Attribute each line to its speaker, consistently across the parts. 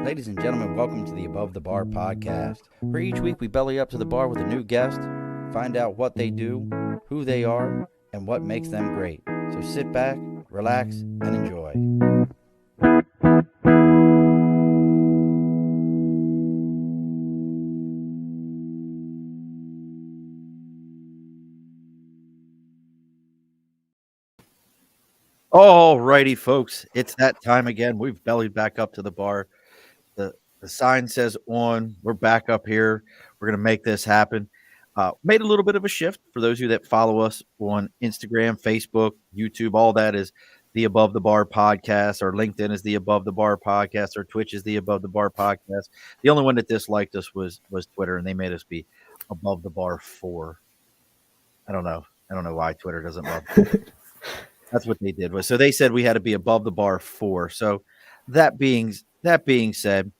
Speaker 1: Ladies and gentlemen, welcome to the Above the Bar podcast, where each week we belly up to the bar with a new guest, find out what they do, who they are, and what makes them great. So sit back, relax, and enjoy. Alrighty, folks, it's that time again. We've bellied back up to the bar. The sign says on. We're back up here. We're going to make this happen. Made a little bit of a shift for those of you that follow us on Instagram, Facebook, YouTube. All that is the Above the Bar podcast. Our LinkedIn is the Above the Bar podcast. Our Twitch is the Above the Bar podcast. The only one that disliked us was Twitter, and they made us be Above the Bar 4. I don't know why Twitter doesn't love it. That's what they did. So they said we had to be Above the Bar 4. So that being said,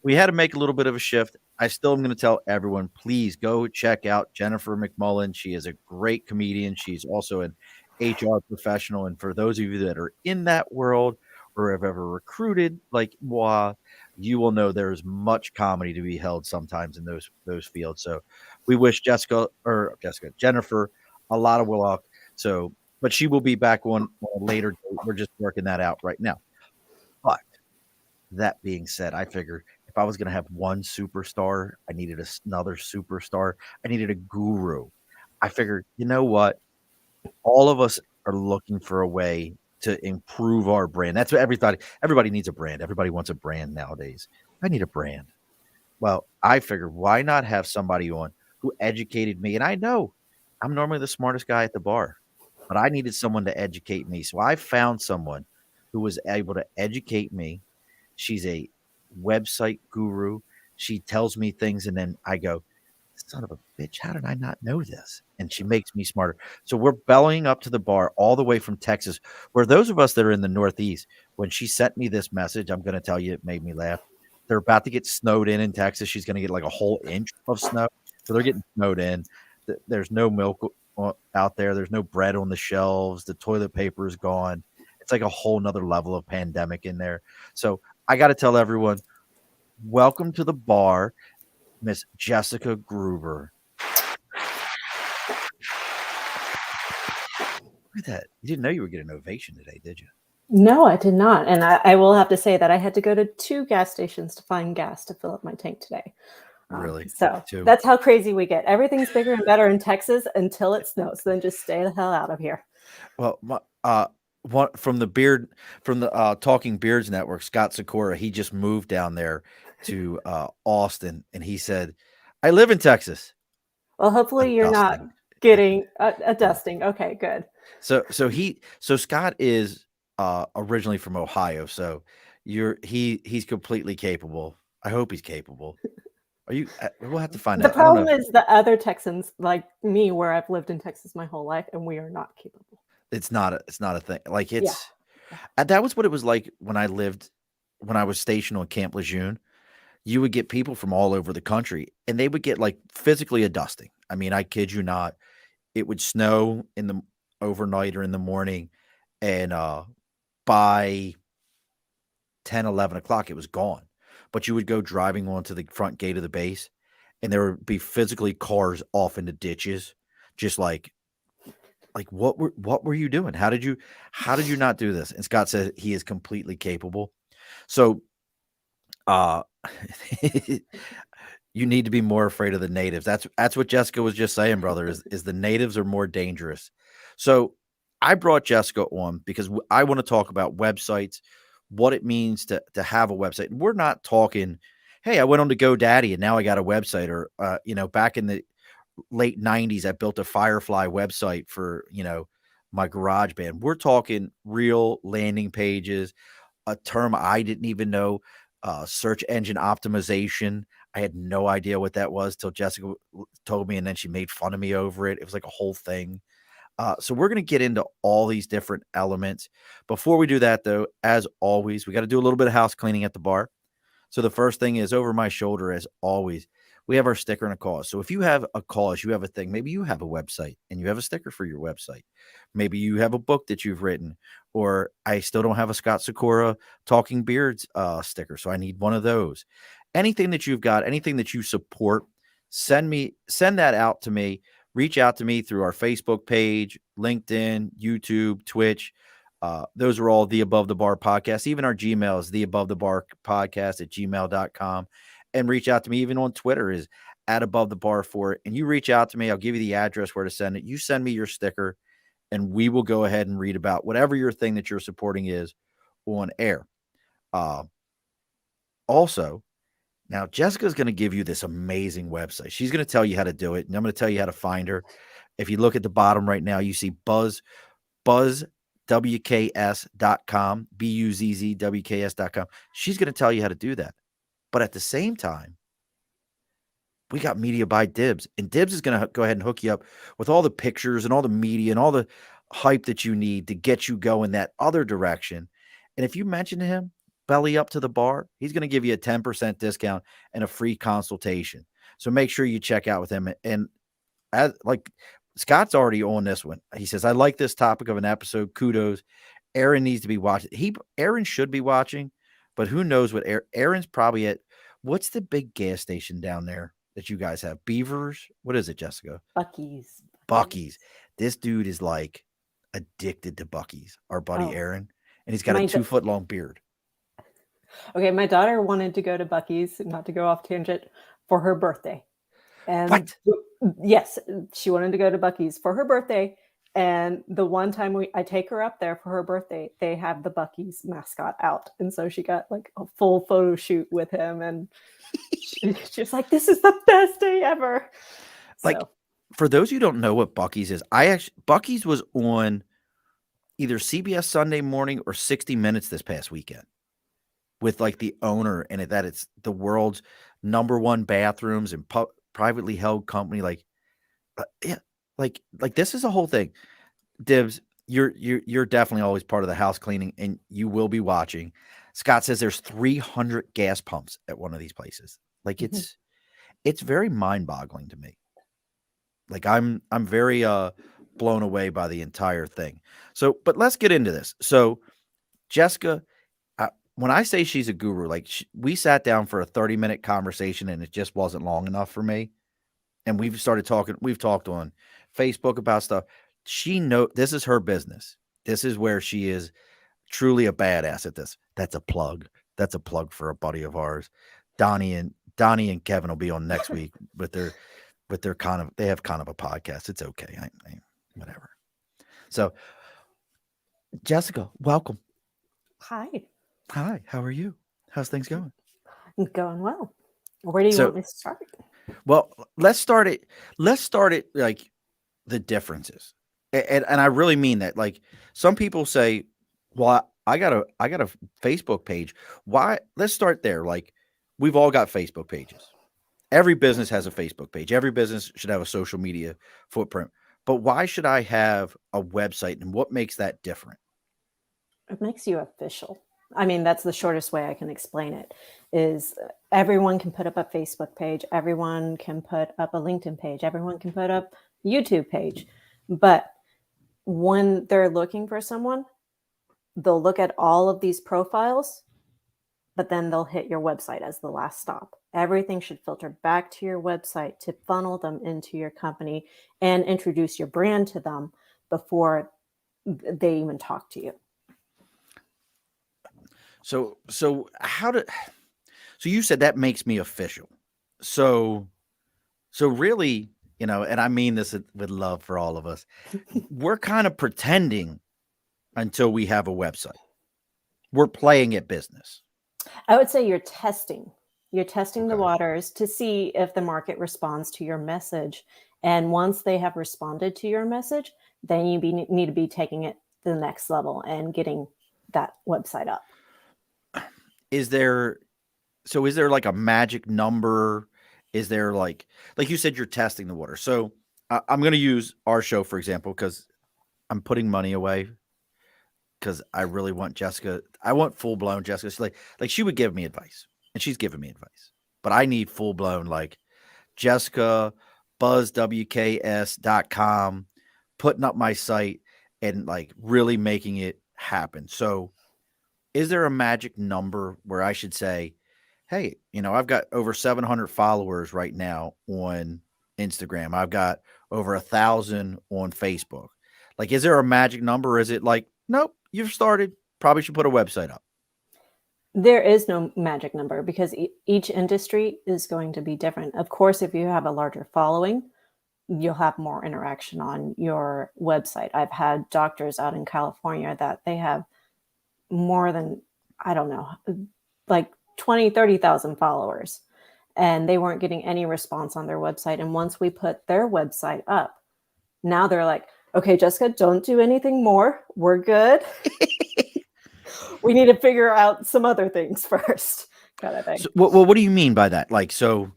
Speaker 1: we had to make a little bit of a shift. I still am going to tell everyone, please go check out Jennifer McMullen. She is a great comedian. She's also an HR professional. And for those of you that are in that world or have ever recruited like moi, you will know there is much comedy to be held sometimes in those fields. So we wish Jennifer, a lot of luck. But she will be back on a later date. We're just working that out right now. But that being said, I figured if I was going to have one superstar, I needed another superstar. I needed a guru. I figured, you know what? All of us are looking for a way to improve our brand. That's what everybody needs a brand. Everybody wants a brand nowadays. I need a brand. Well, I figured why not have somebody on who educated me? And I know I'm normally the smartest guy at the bar, but I needed someone to educate me. So I found someone who was able to educate me. She's a website guru. She tells me things, and then I go, son of a bitch, how did I not know this? And she makes me smarter. So we're bellying up to the bar all the way from Texas, where those of us that are in the Northeast, when she sent me this message, I'm going to tell you, it made me laugh. They're about to get snowed in Texas. She's going to get like a whole inch of snow. So they're getting snowed in. There's no milk out there. There's no bread on the shelves. The toilet paper is gone. It's like a whole nother level of pandemic in there. So I got to tell everyone, welcome to the bar, Miss Jessica Gruber. Look at that. You didn't know you were getting an ovation today, did you?
Speaker 2: No, I did not. And I will have to say that I had to go to 2 gas stations to find gas to fill up my tank today.
Speaker 1: Really?
Speaker 2: So that's how crazy we get. Everything's bigger and better in Texas until it snows. Then just stay the hell out of here.
Speaker 1: Well, from the Talking Beards Network, Scott Sikora, he just moved down there to Austin, and he said, "I live in Texas."
Speaker 2: Well, hopefully you're not getting a dusting. Okay, good.
Speaker 1: So Scott is originally from Ohio, so he's completely capable. I hope he's capable. Are you? We'll have to find out.
Speaker 2: The problem is the other Texans like me, where I've lived in Texas my whole life, and we are not capable.
Speaker 1: It's not a thing. Like that was what it was like when I was stationed on Camp Lejeune. You would get people from all over the country, and they would get like physically a dusting. I mean, I kid you not. It would snow in the overnight or in the morning, and by 10, 11 o'clock, it was gone. But you would go driving onto the front gate of the base, and there would be physically cars off into ditches, just like what were you doing? How did you not do this? And Scott said he is completely capable. So you need to be more afraid of the natives. That's what Jessica was just saying, brother, is the natives are more dangerous. So I brought Jessica on because I want to talk about websites, what it means to have a website. We're not talking, hey, I went on to GoDaddy and now I got a website, or back in the late 90s, I built a Firefly website for, my garage band. We're talking real landing pages, a term I didn't even know, search engine optimization. I had no idea what that was till Jessica told me, and then she made fun of me over it. It was like a whole thing. So we're going to get into all these different elements. Before we do that, though, as always, we got to do a little bit of house cleaning at the bar. So the first thing is, over my shoulder, as always, we have our sticker and a cause. So if you have a cause, you have a thing, maybe you have a website and you have a sticker for your website. Maybe you have a book that you've written, or I still don't have a Scott Sakura Talking Beards sticker, so I need one of those. Anything that you've got, anything that you support, send that out to me. Reach out to me through our Facebook page, LinkedIn, YouTube, Twitch. Those are all the Above the Bar podcast. Even our Gmail is the Above the Bar podcast at gmail.com. And reach out to me even on Twitter is at Above the Bar for it. And you reach out to me, I'll give you the address where to send it. You send me your sticker, and we will go ahead and read about whatever your thing that you're supporting is on air. Also, now Jessica's going to give you this amazing website. She's going to tell you how to do it, and I'm going to tell you how to find her. If you look at the bottom right now, you see buzzwks.com, buzzwks.com. She's going to tell you how to do that. But at the same time, we got media by Dibs, and Dibs is going to go ahead and hook you up with all the pictures and all the media and all the hype that you need to get you going that other direction. And if you mention to him, belly up to the bar, he's going to give you a 10% discount and a free consultation. So make sure you check out with him. And as like Scott's already on this one. He says, I like this topic of an episode. Kudos. Aaron needs to be watching. Aaron should be watching, but who knows what Aaron's probably at. What's the big gas station down there that you guys have? Beavers? What is it, Jessica?
Speaker 2: Bucky's.
Speaker 1: Bucky's. This dude is like addicted to Bucky's, our buddy Aaron. And he's got a 2-foot long beard.
Speaker 2: Okay, my daughter wanted to go to Bucky's, not to go off tangent, for her birthday. And
Speaker 1: what?
Speaker 2: Yes, she wanted to go to Bucky's for her birthday. And the one time I take her up there for her birthday, they have the Bucky's mascot out. And so she got like a full photo shoot with him. And she was like, this is the best day ever.
Speaker 1: Like, for those who don't know what Bucky's is, Bucky's was on either CBS Sunday Morning or 60 Minutes this past weekend with like the owner and that it's the world's #1 bathrooms and privately held company. Like, yeah, like this is a whole thing. Dibs, you're definitely always part of the house cleaning, and you will be watching. Scott says there's 300 gas pumps at one of these places. Like it's very mind-boggling to me. Like I'm very blown away by the entire thing. So, but let's get into this. So, Jessica, when I say she's a guru, like we sat down for a 30-minute conversation and it just wasn't long enough for me. And we've started talking. We've talked on Facebook about stuff. This is her business. This is where she is truly a badass at this. That's a plug. That's a plug for a buddy of ours. Donnie and Kevin will be on next week with their they have kind of a podcast. It's okay. Whatever. So, Jessica, welcome.
Speaker 2: Hi.
Speaker 1: Hi. How are you? How's things going?
Speaker 2: Going well. Where do you want me to start?
Speaker 1: Well, let's start it like the differences. And I really mean that. Like some people say, well, I got a Facebook page. Why? Let's start there. Like we've all got Facebook pages. Every business has a Facebook page. Every business should have a social media footprint. But why should I have a website, and what makes that different?
Speaker 2: It makes you official. I mean, that's the shortest way I can explain it, is everyone can put up a Facebook page. Everyone can put up a LinkedIn page. Everyone can put up a YouTube page. But when they're looking for someone, they'll look at all of these profiles, but then they'll hit your website as the last stop. Everything should filter back to your website to funnel them into your company and introduce your brand to them before they even talk to you.
Speaker 1: So you said that makes me official. So really, and I mean this with love for all of us, we're kind of pretending until we have a website. We're playing at business.
Speaker 2: I would say you're testing. You're testing the waters to see if the market responds to your message. And once they have responded to your message, then you need to be taking it to the next level and getting that website up.
Speaker 1: Is there like a magic number? Is there like you said, you're testing the water. So I'm going to use our show, for example, because I'm putting money away because I really want Jessica. I want full blown Jessica. She's like she would give me advice, and she's giving me advice, but I need full blown, like Jessica, buzzwks.com, putting up my site and like really making it happen. So, is there a magic number where I should say, hey, I've got over 700 followers right now on Instagram. I've got over 1,000 on Facebook. Like, is there a magic number? Or is it like, nope, you've started, probably should put a website up?
Speaker 2: There is no magic number because each industry is going to be different. Of course, if you have a larger following, you'll have more interaction on your website. I've had doctors out in California that they have more than, I don't know, like 20, 30,000 followers, and they weren't getting any response on their website. And once we put their website up, now they're like, okay, Jessica, don't do anything more. We're good. We need to figure out some other things first, kind of thing.
Speaker 1: So, what do you mean by that? Like, so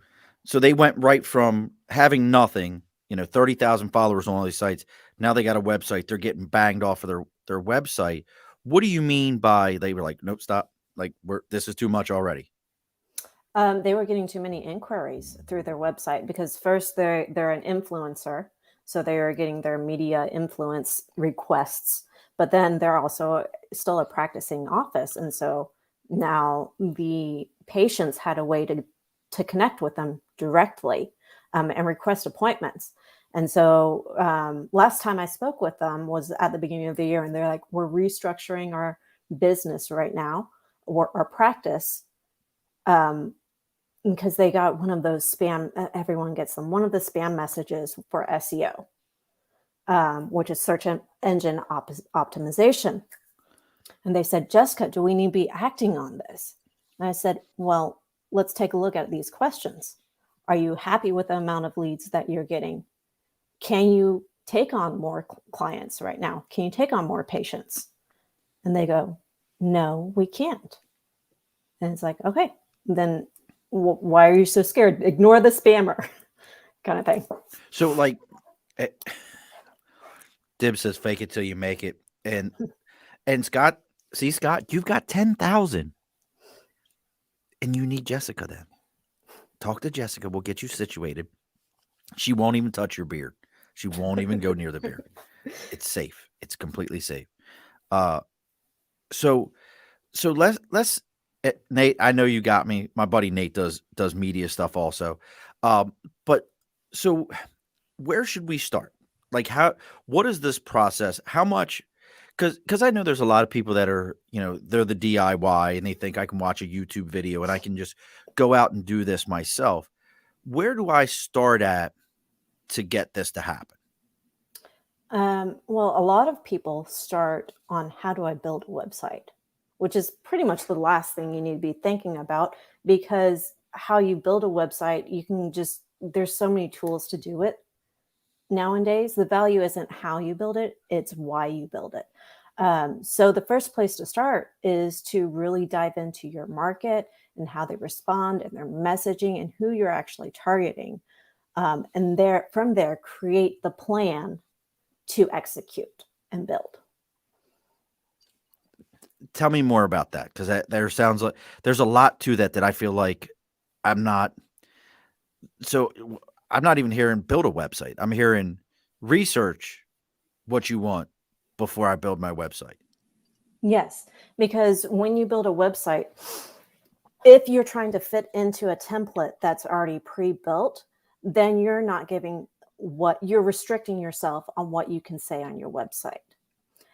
Speaker 1: they went right from having nothing, 30,000 followers on all these sites. Now they got a website. They're getting banged off of their website. What do you mean by they were like, nope, stop. Like, this is too much already.
Speaker 2: They were getting too many inquiries through their website because first they're an influencer, so they are getting their media influence requests, but then they're also still a practicing office, and so now the patients had a way to connect with them directly, and request appointments. And so last time I spoke with them was at the beginning of the year, and they're like, "We're restructuring our business right now, or our practice." Because they got one of those spam, everyone gets them, one of the spam messages for SEO, which is search engine optimization. And they said, Jessica, do we need to be acting on this? And I said, well, let's take a look at these questions. Are you happy with the amount of leads that you're getting? Can you take on more clients right now? Can you take on more patients? And they go, no, we can't. And it's like, okay, then why are you so scared? Ignore the spammer kind of thing.
Speaker 1: So, like, Dib says, fake it till you make it. And Scott, you've got 10,000 and you need Jessica then. Talk to Jessica. We'll get you situated. She won't even touch your beard. She won't even go near the beard. It's safe. It's completely safe. So let's Nate, I know you got me. My buddy Nate does media stuff also. But so where should we start? Like, what is this process? How much? Because I know there's a lot of people that are, they're the DIY and they think I can watch a YouTube video and I can just go out and do this myself. Where do I start at to get this to happen?
Speaker 2: Well, a lot of people start on how do I build a website, which is pretty much the last thing you need to be thinking about, because how you build a website, there's so many tools to do it. Nowadays, the value isn't how you build it, it's why you build it. So the first place to start is to really dive into your market and how they respond and their messaging and who you're actually targeting. And from there, create the plan to execute and build.
Speaker 1: Tell me more about that, because there sounds like there's a lot to that I feel like I'm not even hearing build a website. I'm hearing research what you want before I build my website.
Speaker 2: Yes, because when you build a website, if you're trying to fit into a template that's already pre-built, then you're restricting yourself on what you can say on your website.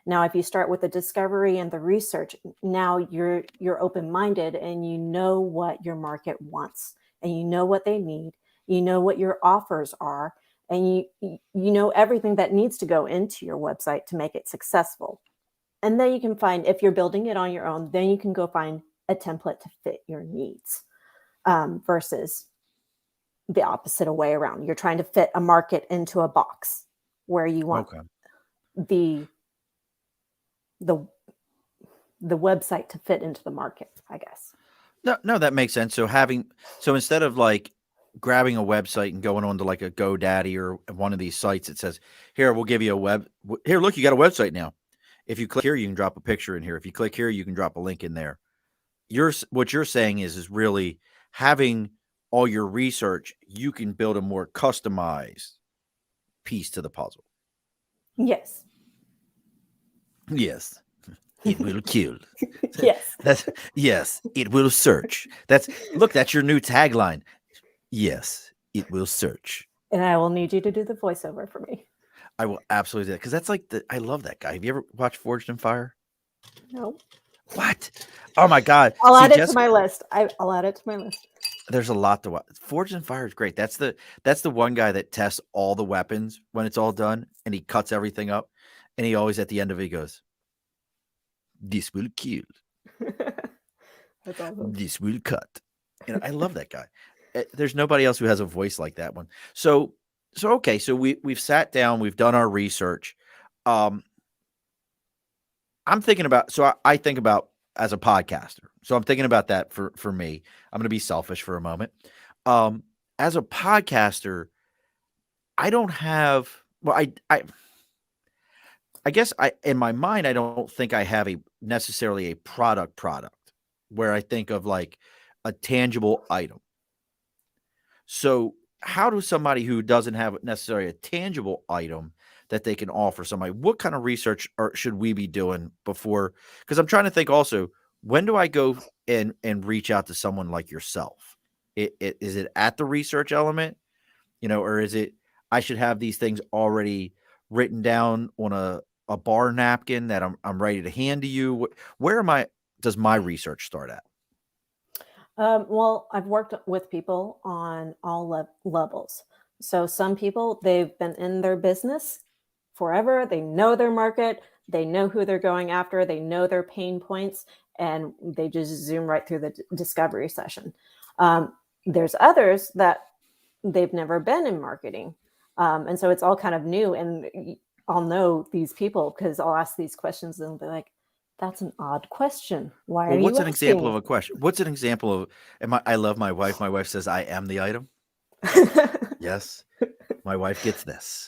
Speaker 2: Now, if you start with the discovery and the research, now you're open-minded and you know what your market wants and you know what they need. You know what your offers are, and you know everything that needs to go into your website to make it successful. And then you can find, if you're building it on your own, then you can go find a template to fit your needs, versus the opposite way around. You're trying to fit a market into a box where you want the website to fit into the market, I guess.
Speaker 1: No, that makes sense. So instead of like grabbing a website and going on to like a GoDaddy or one of these sites that says, here, we'll give you here, look, you got a website now. If you click here, you can drop a picture in here. If you click here, you can drop a link in there. What you're saying is really having all your research, you can build a more customized piece to the puzzle.
Speaker 2: Yes.
Speaker 1: Yes, it will kill.
Speaker 2: Yes.
Speaker 1: That's yes, it will search. That's your new tagline. Yes, it will search.
Speaker 2: And I will need you to do the voiceover for me.
Speaker 1: I will absolutely do that because that's like I love that guy. Have you ever watched Forged in Fire?
Speaker 2: No.
Speaker 1: What? Oh my God!
Speaker 2: I'll
Speaker 1: See,
Speaker 2: add it to
Speaker 1: Jessica,
Speaker 2: my list. I'll add it to my list.
Speaker 1: there's a lot to watch. Forged in Fire is great. That's the one guy that tests all the weapons when it's all done, and he cuts everything up, and he always at the end of it he goes, "This will kill.
Speaker 2: That's awesome.
Speaker 1: This will cut." I love that guy. There's nobody else who has a voice like that one. So okay, so we've sat down, we've done our research. Um, I'm thinking about I think about as a podcaster. So I'm thinking about that for me. I'm going to be selfish for a moment. As a podcaster, I don't have well I guess I in my mind I don't think I have a necessarily a product where I think of like a tangible item. So how does somebody who doesn't have necessarily a tangible item that they can offer somebody, what kind of research should we be doing before? Because I'm trying to think also, when do I go and reach out to someone like yourself? Is it at the research element, or is it I should have these things already written down on a bar napkin that I'm ready to hand to you? Where am I? Does my research start at?
Speaker 2: Well, I've worked with people on all levels. So some people, they've been in their business forever. They know their market. They know who they're going after. They know their pain points, and they just zoom right through the discovery session. There's others that they've never been in marketing. And so it's all kind of new. And I'll know these people because I'll ask these questions and they'll be like, that's an odd question. Why
Speaker 1: Well,
Speaker 2: are
Speaker 1: what's
Speaker 2: you
Speaker 1: an example of
Speaker 2: asking
Speaker 1: a question? What's an example of I love my wife. My wife says I am the item.
Speaker 2: it?
Speaker 1: Yes. My wife gets this.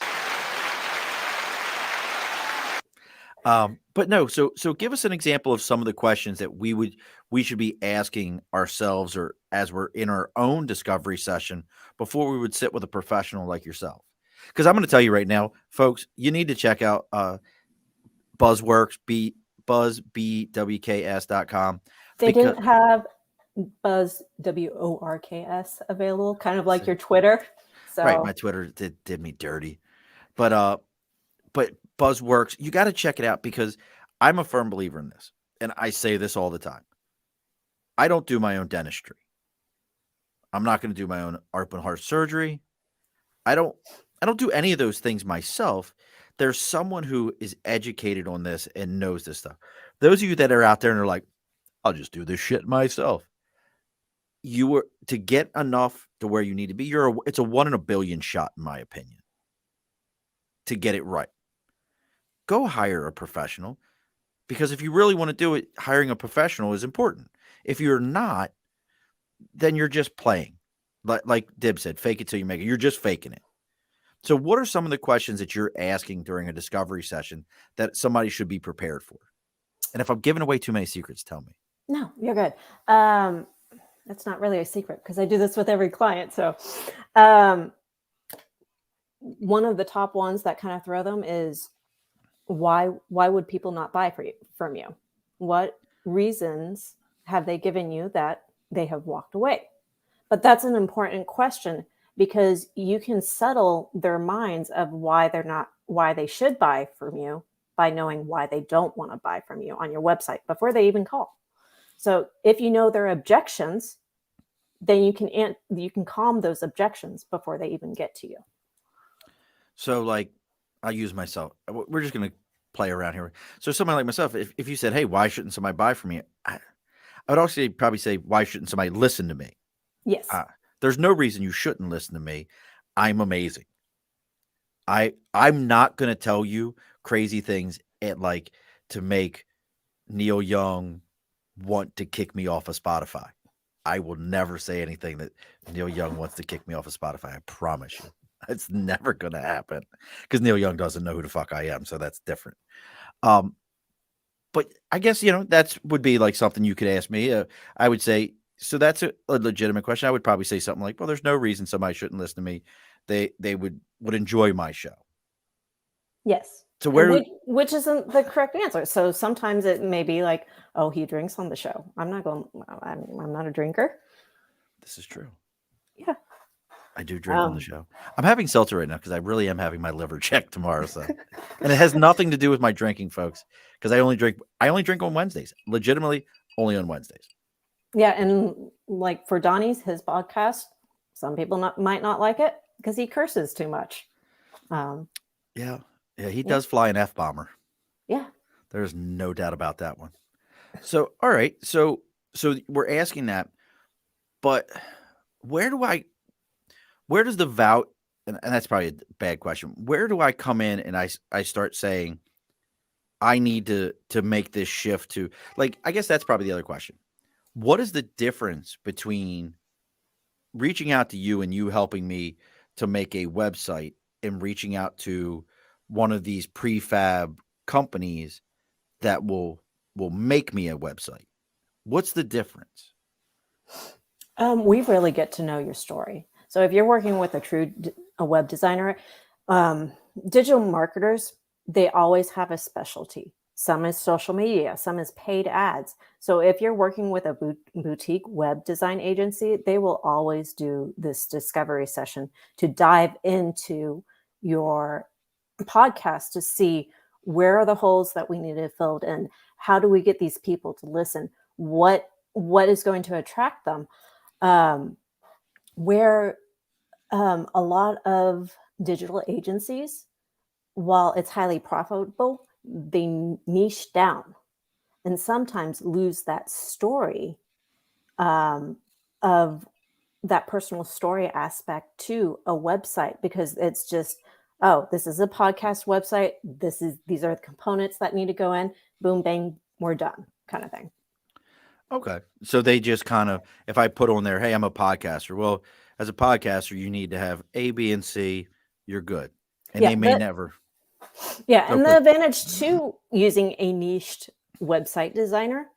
Speaker 1: But no, so give us an example of some of the questions that we should be asking ourselves or as we're in our own discovery session before we would sit with a professional like yourself. Because I'm going to tell you right now, folks, you need to check out Buzzworks, buzzbwks.com
Speaker 2: They
Speaker 1: because
Speaker 2: didn't have Buzz WORKS available, kind of like
Speaker 1: so,
Speaker 2: your Twitter.
Speaker 1: right, my
Speaker 2: So
Speaker 1: Twitter did me dirty. But Buzzworks, you got to check it out because I'm a firm believer in this. And I say this all the time. I don't do my own dentistry. I'm not going to do my own open heart surgery. I don't I don't do any of those things myself. There's someone who is educated on this and knows this stuff. Those of you that are out there and are like, I'll just do this shit myself. You were to get enough to where you need to be. It's a 1 in a billion shot, in my opinion, to get it right. Go hire a professional because if you really want to do it, hiring a professional is important. If you're not, then you're just playing. Like Dib said, fake it till you make it. You're just faking it. So, what are some of the questions that you're asking during a discovery session that somebody should be prepared for? And if I'm giving away too many secrets, tell me.
Speaker 2: no, you're good. That's not really a secret because I do this with every client. So um, one of the top ones that kind of throw them is why would people not buy from you? What reasons have they given you that they have walked away? But that's an important question because you can settle their minds of why they should buy from you by knowing why they don't want to buy from you on your website before they even call. So if you know their objections, then you can calm those objections before they even get to you.
Speaker 1: So, like, I'll use myself. We're just going to play around here. So, somebody like myself, if you said, hey, why shouldn't somebody buy from me? I would also probably say, why shouldn't somebody listen to me?
Speaker 2: Yes.
Speaker 1: There's no reason you shouldn't listen to me. I'm amazing. I'm not going to tell you crazy things to make Neil Young want to kick me off of Spotify. I will never say anything that Neil Young wants to kick me off of Spotify. I promise you. It's never going to happen because Neil Young doesn't know who the fuck I am. So that's different. But I guess, that would be like something you could ask me. I would say, So that's a legitimate question. I would probably say something like, "Well, there's no reason somebody shouldn't listen to me. They would enjoy my show."
Speaker 2: Yes.
Speaker 1: So
Speaker 2: And
Speaker 1: where do
Speaker 2: which isn't the correct answer. So sometimes it may be like, "Oh, he drinks on the show." I'm not going I'm not a drinker.
Speaker 1: this is true.
Speaker 2: Yeah.
Speaker 1: I do drink on the
Speaker 2: Um,
Speaker 1: show. I'm having seltzer right now because I really am having my liver checked tomorrow. So, and it has nothing to do with my drinking, folks, because I only drink on Wednesdays. Legitimately, only on Wednesdays.
Speaker 2: yeah, and like for Donnie's, his podcast, some people might not like it because he curses too much. Um,
Speaker 1: Yeah, yeah, he
Speaker 2: yeah,
Speaker 1: does fly an F bomber.
Speaker 2: yeah.
Speaker 1: There's no doubt about that one. So, all right, so we're asking that, but where do I where does the vow and that's probably a bad question. Where do I come in and I start saying I need to make this shift to like I guess that's probably the other question. What is the difference between reaching out to you and you helping me to make a website and reaching out to one of these prefab companies that will make me a website? What's the difference?
Speaker 2: We really get to know your story. So if you're working with a web designer, um, digital marketers, they always have a specialty. Some is social media, some is paid ads. So if you're working with a boutique web design agency, they will always do this discovery session to dive into your podcast to see where are the holes that we need to fill in. How do we get these people to listen? What is going to attract them? um, where a lot of digital agencies, while it's highly profitable, they niche down and sometimes lose that story, um, of that personal story aspect to a website because it's just, oh, this is a podcast website. These are the components that need to go in. Boom, bang, we're done, kind of thing.
Speaker 1: Okay. So they just kind of, if I put on there, hey, I'm a podcaster. Well, as a podcaster, you need to have A, B, and C. You're good. And
Speaker 2: Yeah,
Speaker 1: they may
Speaker 2: but
Speaker 1: never.
Speaker 2: yeah,
Speaker 1: Oh,
Speaker 2: and the
Speaker 1: good.
Speaker 2: advantage to using a niched website designer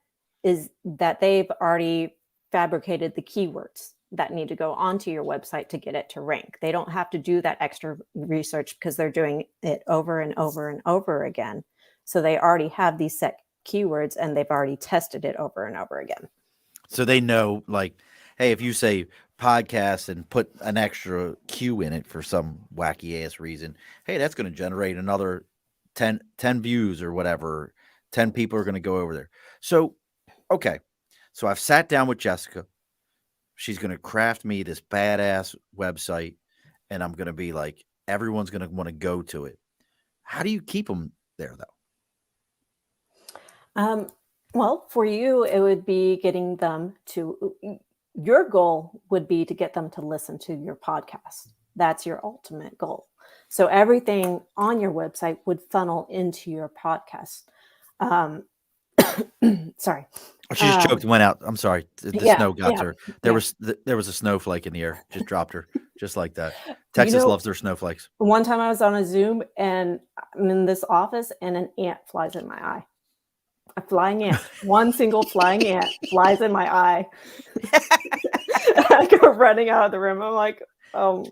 Speaker 2: is that they've already fabricated the keywords that need to go onto your website to get it to rank. They don't have to do that extra research because they're doing it over and over and over again. So they already have these set keywords and they've already tested it over and over again.
Speaker 1: So they know, like, hey, if you say podcast and put an extra Q in it for some wacky ass reason, hey, that's going to generate another 10 views or whatever. 10 people are going to go over there. So, okay. So I've sat down with Jessica. She's going to craft me this badass website, and I'm going to be like, everyone's going to want to go to it. How do you keep them there, though?
Speaker 2: Um, well, for you, it would be getting them to, your goal would be to get them to listen to your podcast. That's your ultimate goal. So everything on your website would funnel into your podcast. Um, sorry.
Speaker 1: Oh, she just choked and went out. I'm sorry. The
Speaker 2: Yeah,
Speaker 1: snow got to
Speaker 2: yeah,
Speaker 1: her.
Speaker 2: yeah.
Speaker 1: There was a snowflake in the air. Just dropped her, just like that.
Speaker 2: You
Speaker 1: Texas
Speaker 2: know,
Speaker 1: loves their snowflakes.
Speaker 2: one time I was on a Zoom and I'm in this office and an ant flies in my eye. A flying ant. One single flying ant flies in my eye. I go running out of the room. I'm like, oh,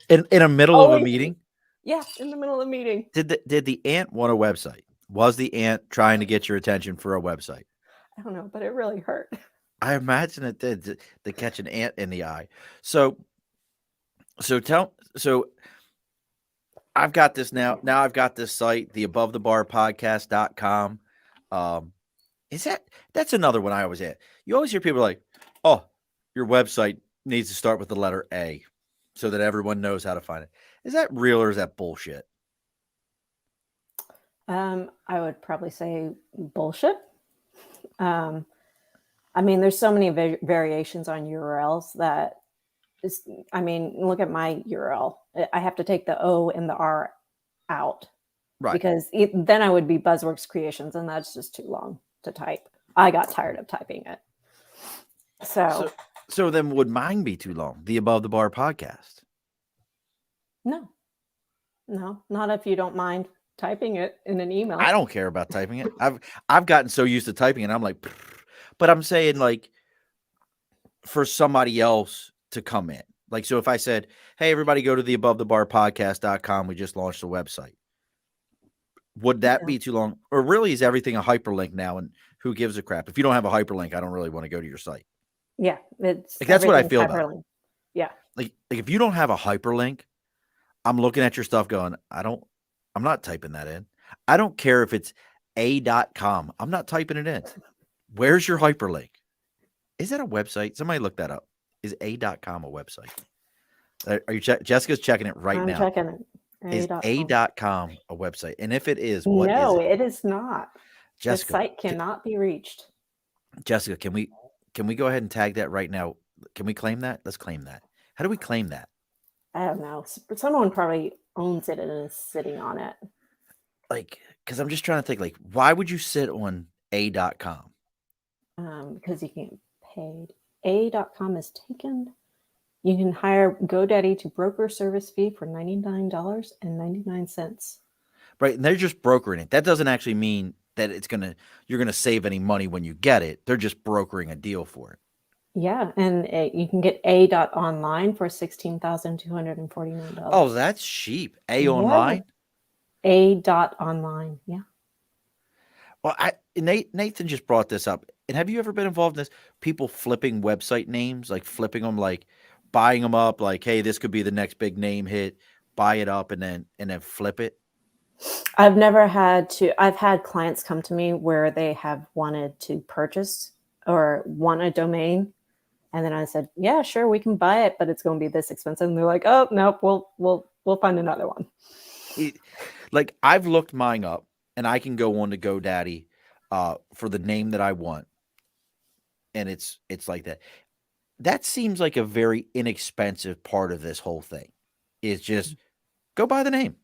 Speaker 1: In the middle of a
Speaker 2: always,
Speaker 1: meeting,
Speaker 2: yeah, in the middle of the meeting.
Speaker 1: did the ant want a website? Was the ant trying to get your attention for a website?
Speaker 2: I don't know, but it really hurt.
Speaker 1: I imagine it did to catch an ant in the eye. So so I've got this now. Now I've got this site, the above the bar podcast.com. Um, is that's another one I always at. You always hear people like, oh, your website needs to start with the letter A so that everyone knows how to find it. Is that real or is that bullshit?
Speaker 2: I would probably say bullshit. Um, I mean, there's so many variations on URLs that is, I mean, look at my URL. I have to take the O and the R out
Speaker 1: Right.
Speaker 2: because then I would be Buzzworks Creations, and that's just too long to type. I got tired of typing it.
Speaker 1: So then would mine be too long? The above the bar podcast?
Speaker 2: No, not if you don't mind typing it in an email.
Speaker 1: I don't care about typing it. I've gotten so used to typing it. I'm like, but I'm saying like, for somebody else to come in. Like, so if I said, hey, everybody go to the above the bar podcast.com, we just launched the website. Would that
Speaker 2: Yeah.
Speaker 1: be too long? Or really is everything a hyperlink now? And who gives a crap? If you don't have a hyperlink, I don't really want to go to your site.
Speaker 2: Yeah, it's
Speaker 1: Like, that's what I
Speaker 2: everything's
Speaker 1: feel about it.
Speaker 2: hyperlinked. Yeah.
Speaker 1: Like if you don't have a hyperlink, I'm looking at your stuff going, I'm not typing that in. I don't care if it's a.com. I'm not typing it in. Where's your hyperlink? Is that a website? Somebody look that up. Is a.com a website? Are you Jessica's checking it right
Speaker 2: I'm
Speaker 1: now.
Speaker 2: checking it.
Speaker 1: Is
Speaker 2: A.com.
Speaker 1: a.com a website? And if it is, what is
Speaker 2: No,
Speaker 1: it?
Speaker 2: it is not. This
Speaker 1: Jessica,
Speaker 2: site cannot be reached.
Speaker 1: Jessica, can we go ahead and tag that right now? Can we claim that? Let's claim that. How do we claim that?
Speaker 2: I don't know. Someone probably owns it and is sitting on it.
Speaker 1: Like, because I'm just trying to think, like, why would you sit on a.com?
Speaker 2: Because you can get paid. A.com is taken. You can hire GoDaddy to broker service fee for $99.99.
Speaker 1: Right. And they're just brokering it. That doesn't actually mean that you're gonna save any money when you get it. They're just brokering a deal for it.
Speaker 2: Yeah, and you can get A.online for $16,249.
Speaker 1: Oh, that's cheap. A
Speaker 2: Yeah,
Speaker 1: online.
Speaker 2: A.online. Yeah.
Speaker 1: Well, Nathan just brought this up. And have you ever been involved in this? People flipping website names, like flipping them, like buying them up, like, hey, this could be the next big name hit. Buy it up and then flip it.
Speaker 2: I've never had to. I've had clients come to me where they have wanted to purchase or want a domain, and then I said, "Yeah, sure, we can buy it, but it's going to be this expensive." And they're like, "Oh, nope, we'll find another one."
Speaker 1: Like I've looked mine up, and I can go on to GoDaddy for the name that I want, and it's like that. That seems like a very inexpensive part of this whole thing. Is just go buy the name.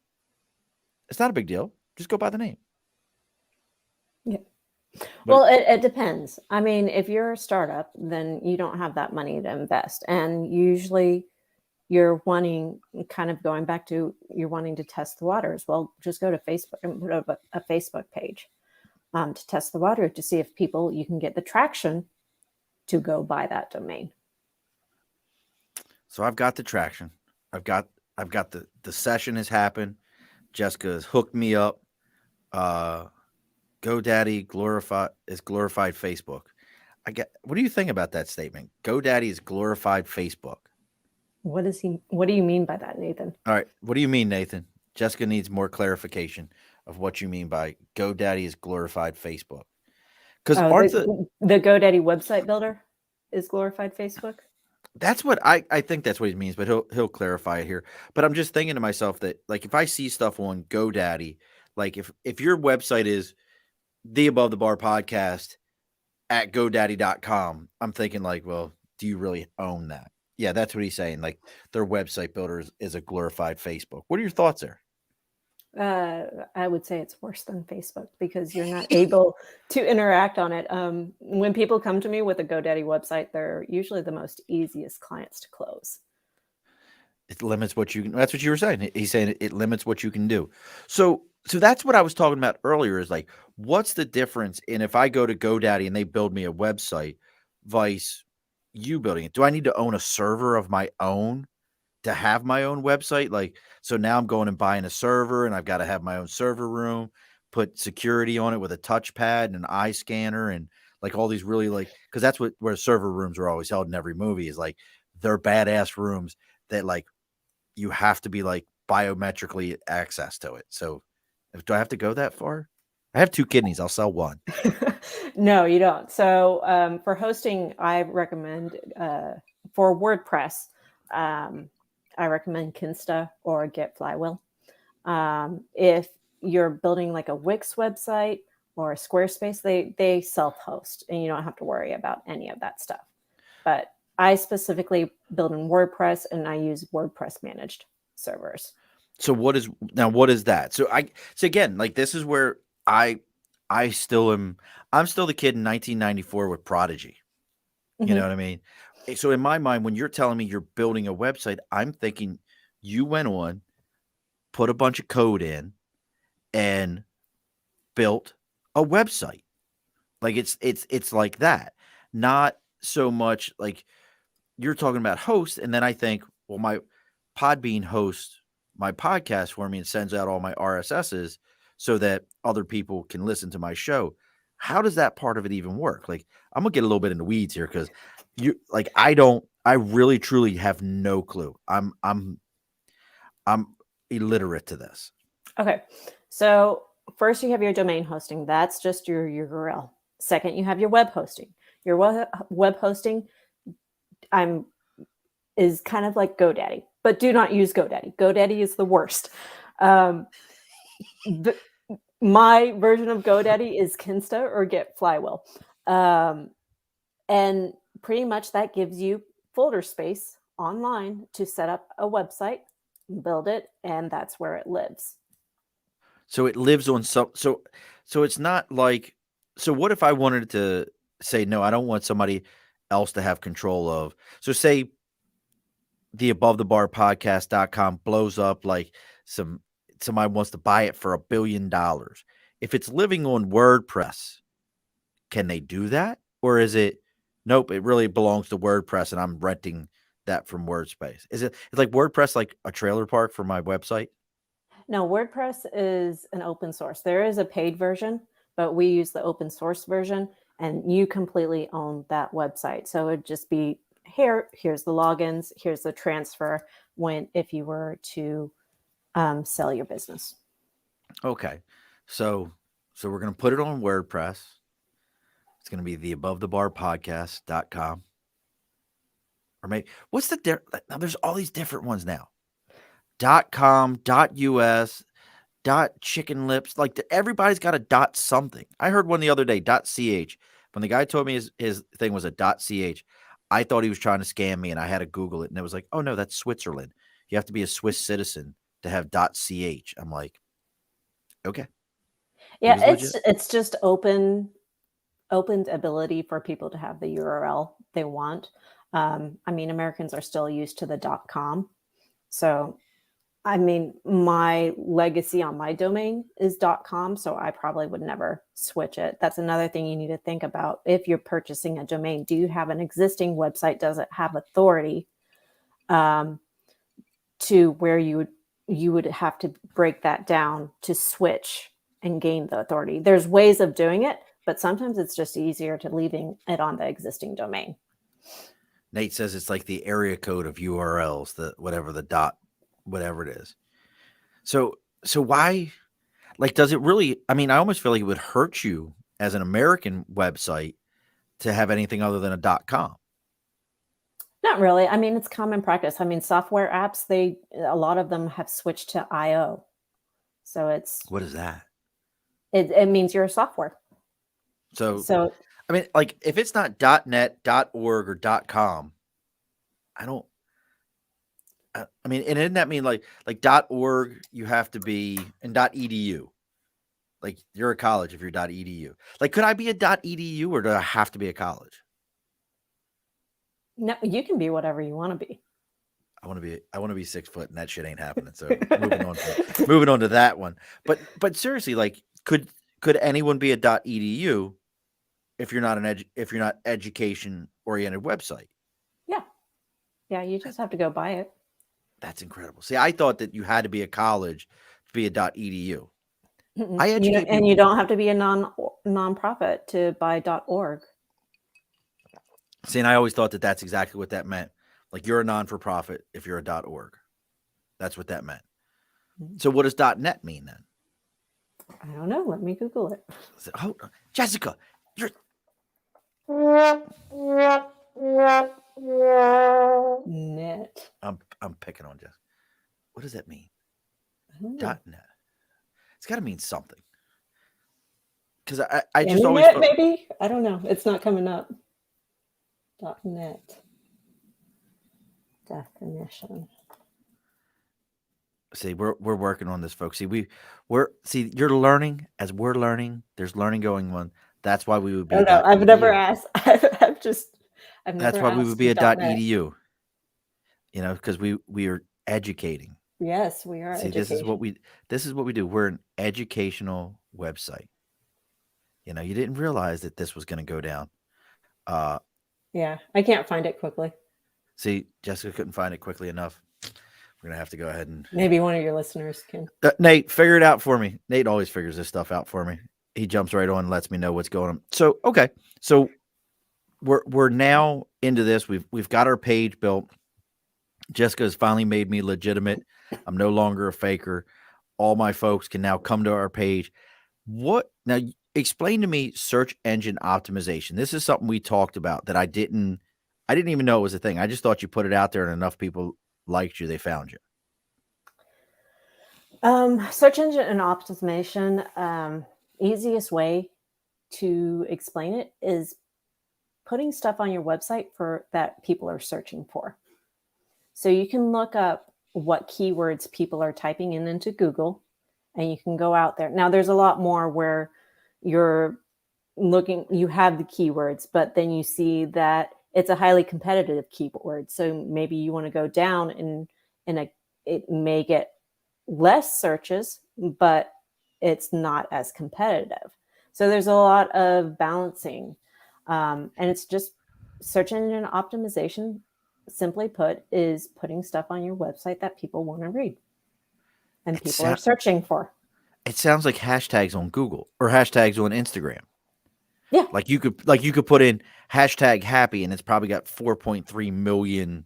Speaker 1: It's not a big deal. Just go buy the name.
Speaker 2: Yeah.
Speaker 1: But
Speaker 2: Well, it depends. I mean, if you're a startup, then you don't have that money to invest, and usually you're wanting kind of going back to you're wanting to test the waters. Well, just go to Facebook and put up a Facebook page to test the water to see if you can get the traction to go buy that domain.
Speaker 1: so I've got the traction. I've got the session has happened. Jessica has hooked me up. Uh, GoDaddy is glorified Facebook. What do you think about that statement? GoDaddy is glorified Facebook.
Speaker 2: What do you mean by that, Nathan?
Speaker 1: All right. What do you mean, Nathan? Jessica needs more clarification of what you mean by GoDaddy is glorified Facebook. Because
Speaker 2: Oh,
Speaker 1: aren't
Speaker 2: the GoDaddy website builder is glorified Facebook?
Speaker 1: that's what I think that's what he means, but he'll clarify it here. But I'm just thinking to myself that like if I see stuff on GoDaddy, like if your website is the above the bar podcast at GoDaddy.com, I'm thinking like, well, do you really own that? Yeah, that's what he's saying. Like their website builder is a glorified Facebook. What are your thoughts there?
Speaker 2: I would say it's worse than Facebook because you're not able to interact on it. When people come to me with a GoDaddy website, they're usually the most easiest clients to close.
Speaker 1: It limits what you can. That's what you were saying. He's saying it limits what you can do. So that's what I was talking about earlier is like, what's the difference in if I go to GoDaddy and they build me a website, vice you building it? Do I need to own a server of my own to have my own website? Like, so now I'm going and buying a server and I've got to have my own server room, put security on it with a touchpad and an eye scanner and like all these really like, because that's where server rooms are always held in every movie is like they're badass rooms that like you have to be like biometrically access to it. So do I have to go that far? I have 2 kidneys. I'll sell one.
Speaker 2: No, you don't. So for hosting, I recommend for WordPress, I recommend Kinsta or Get Flywheel. If you're building like a Wix website or a Squarespace, they self-host and you don't have to worry about any of that stuff. But I specifically build in WordPress and I use WordPress managed servers.
Speaker 1: So what is that? So again, like this is where I'm still the kid in 1994 with Prodigy. You
Speaker 2: Mm-hmm.
Speaker 1: know what I mean? So in my mind, when you're telling me you're building a website, I'm thinking you went on, put a bunch of code in, and built a website. Like it's like that. Not so much like you're talking about host, and then I think, well, my Podbean hosts my podcast for me and sends out all my RSSs so that other people can listen to my show. How does that part of it even work? Like, I'm gonna get a little bit in the weeds here because I really truly have no clue. I'm illiterate to this.
Speaker 2: Okay. So first you have your domain hosting. That's just your URL. Second, you have your web hosting. Your web hosting is kind of like GoDaddy, but do not use GoDaddy. GoDaddy is the worst. Um, my version of GoDaddy is Kinsta or Get Flywheel. And pretty much that gives you folder space online to set up a website, build it, and that's where it lives.
Speaker 1: So it lives on so it's not like, so what if I wanted to say no, I don't want somebody else to have control of. So say the above the bar podcast.com blows up, like somebody wants to buy it for $1 billion. If it's living on WordPress, can they do that? Or is it nope, it really belongs to WordPress and I'm renting that from WordSpace? It's like WordPress like a trailer park for my website?
Speaker 2: No, WordPress is an open source. There is a paid version, but we use the open source version, and you completely own that website. So it'd just be here's the logins, here's the transfer if you were to sell your business.
Speaker 1: Okay. So we're gonna put it on WordPress. It's gonna be the above the bar podcast.com. Or maybe what's the now there's all these different ones now. .com, .us, .chicken lips, like everybody's got a dot something. I heard one the other day, .ch. When the guy told me his thing was a .ch, I thought he was trying to scam me, and I had to Google it, and it was like, oh no, that's Switzerland. You have to be a Swiss citizen to have .ch. I'm like, okay, he
Speaker 2: Yeah,
Speaker 1: was legit.
Speaker 2: it's just open ability for people to have the URL they want. I mean, Americans are still used to the .com, so I mean, my legacy on my domain is .com, so I probably would never switch it. That's another thing you need to think about. If you're purchasing a domain, do you have an existing website? Does it have authority to where you would have to break that down to switch and gain the authority? There's ways of doing it, but sometimes it's just easier to leaving it on the existing domain.
Speaker 1: Nate says it's like the area code of URLs, the whatever the dot, whatever it is. So why, like, does it really? I mean, I almost feel like it would hurt you as an American website to have anything other than a .com.
Speaker 2: Not really. I mean, it's common practice. I mean, software apps, a lot of them have switched to IO. So
Speaker 1: What is that?
Speaker 2: it means you're a software.
Speaker 1: So I mean, like, if it's not .net, .org, or .com, I don't. I mean, and didn't that mean like .org? You have to be and .edu. Like, you're a college if you're .edu. Like, could I be a .edu or do I have to be a college?
Speaker 2: No, you can be whatever you want to be.
Speaker 1: I want to be 6 foot, and that shit ain't happening. So moving on to that one. But seriously, like, could anyone be a .edu if you're not if you're not education oriented website?
Speaker 2: Yeah, you just have to go buy it.
Speaker 1: That's incredible. See, I thought that you had to be a college to be a .edu.
Speaker 2: I educate people. And you don't have to be a nonprofit to buy .org.
Speaker 1: See, and I always thought that that's exactly what that meant. Like, you're a non-for-profit if you're a .org. That's what that meant. So what does .net mean then?
Speaker 2: I don't know. Let me Google it.
Speaker 1: Oh, Jessica, you're...
Speaker 2: Net.
Speaker 1: I'm picking on Jessica. What does that mean? .net. It's got to mean something. Because I just always
Speaker 2: felt... maybe, I don't know. It's not coming up. .net definition.
Speaker 1: See, we're working on this, folks. See, you're learning as we're learning. There's learning going on. That's why we would be.
Speaker 2: No, I've never asked. I've never.
Speaker 1: That's why we would be a .edu. You know, because we are educating.
Speaker 2: Yes, we are.
Speaker 1: See, this is what we do. We're an educational website. You know, you didn't realize that this was going to go down.
Speaker 2: Yeah, I can't find it quickly.
Speaker 1: See, Jessica couldn't find it quickly enough. We're gonna have to go ahead and
Speaker 2: Maybe one of your listeners can.
Speaker 1: Nate, figure it out for me. Nate always figures this stuff out for me. He jumps right on and lets me know what's going on. So okay, so we're now into this. We've got our page built. Jessica has finally made me legitimate. I'm no longer a faker. All my folks can now come to our page. What now? Explain to me search engine optimization. This is something we talked about that I didn't even know it was a thing. I just thought you put it out there and enough people liked you, they found you.
Speaker 2: Search engine and optimization, easiest way to explain it is putting stuff on your website for that people are searching for. So you can look up what keywords people are typing in into Google, and you can go out there. Now, there's a lot more where you're looking, you have the keywords, but then you see that it's a highly competitive keyword. So maybe you want to go down and it may get less searches, but it's not as competitive. So there's a lot of balancing. And it's just search engine optimization, simply put, is putting stuff on your website that people want to read and
Speaker 1: It,
Speaker 2: people are
Speaker 1: so,
Speaker 2: searching for.
Speaker 1: it sounds like hashtags on Google or hashtags on Instagram.
Speaker 2: Yeah.
Speaker 1: Like you could put in hashtag happy and it's probably got 4.3 million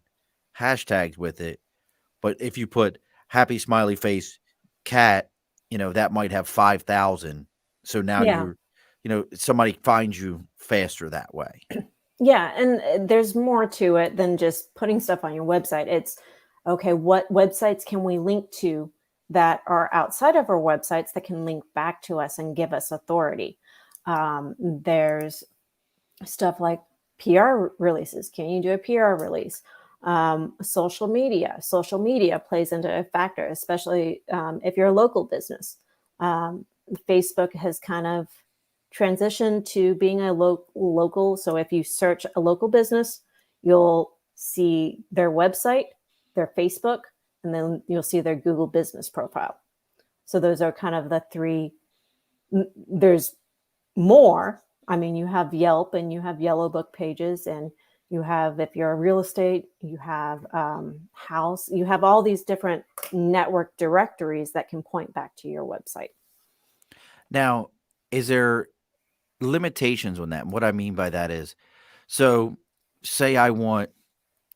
Speaker 1: hashtags with it. But if you put happy smiley face cat, that might have 5,000. So now
Speaker 2: Yeah.
Speaker 1: somebody finds you faster that way.
Speaker 2: Yeah. And there's more to it than just putting stuff on your website. It's okay, what websites can we link to that are outside of our websites that can link back to us and give us authority? There's stuff like PR releases. Can you do a PR release? Social media. Social media plays into a factor, especially if you're a local business. Facebook has kind of transitioned to being a local. So if you search a local business, you'll see their website, their Facebook, and then you'll see their Google business profile. So those are kind of the three. There's more. I mean, you have Yelp and you have Yellow Book pages, and you have, if you're a real estate, you have house, you have all these different network directories that can point back to your website.
Speaker 1: Now, is there limitations on that? And what I mean by that is, so say I want,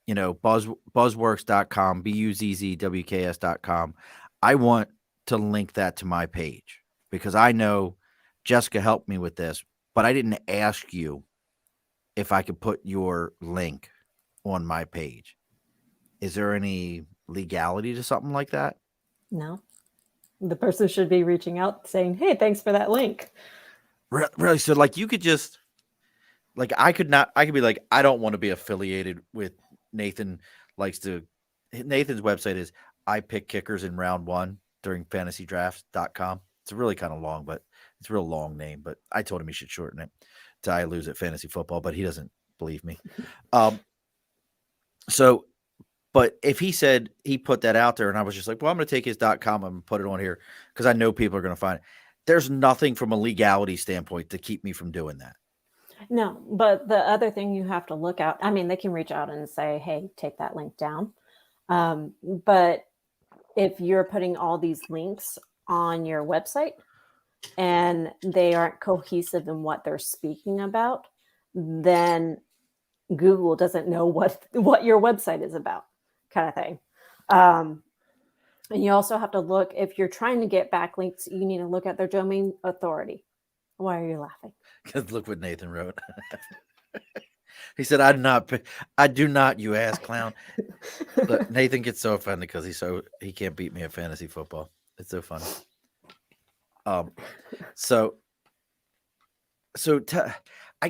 Speaker 1: buzzworks.com, buzzwks.com. I want to link that to my page because I know Jessica helped me with this, but I didn't ask you if I could put your link on my page. Is there any legality to something like that?
Speaker 2: No, the person should be reaching out saying, hey, thanks for that link.
Speaker 1: Really? So like you could just I could be like, I don't want to be affiliated with Nathan Nathan's website is I pick kickers in round one during fantasydrafts.com. It's really kind of long, but it's a real long name, but I told him he should shorten it to I lose at fantasy football, but he doesn't believe me. So, but if he said he put that out there and I was just like, well, I'm going to take his .com and put it on here because I know people are going to find it. There's nothing from a legality standpoint to keep me from doing that.
Speaker 2: No, but the other thing you have to look out, I mean, they can reach out and say, hey, take that link down. But if you're putting all these links on your website and they aren't cohesive in what they're speaking about, then Google doesn't know what your website is about, kind of thing. And you also have to look, if you're trying to get backlinks, you need to look at their domain authority. Why are you laughing?
Speaker 1: Because look what Nathan wrote. He said, I do not, you ass clown. But Nathan gets so offended because he can't beat me at fantasy football. It's so funny. I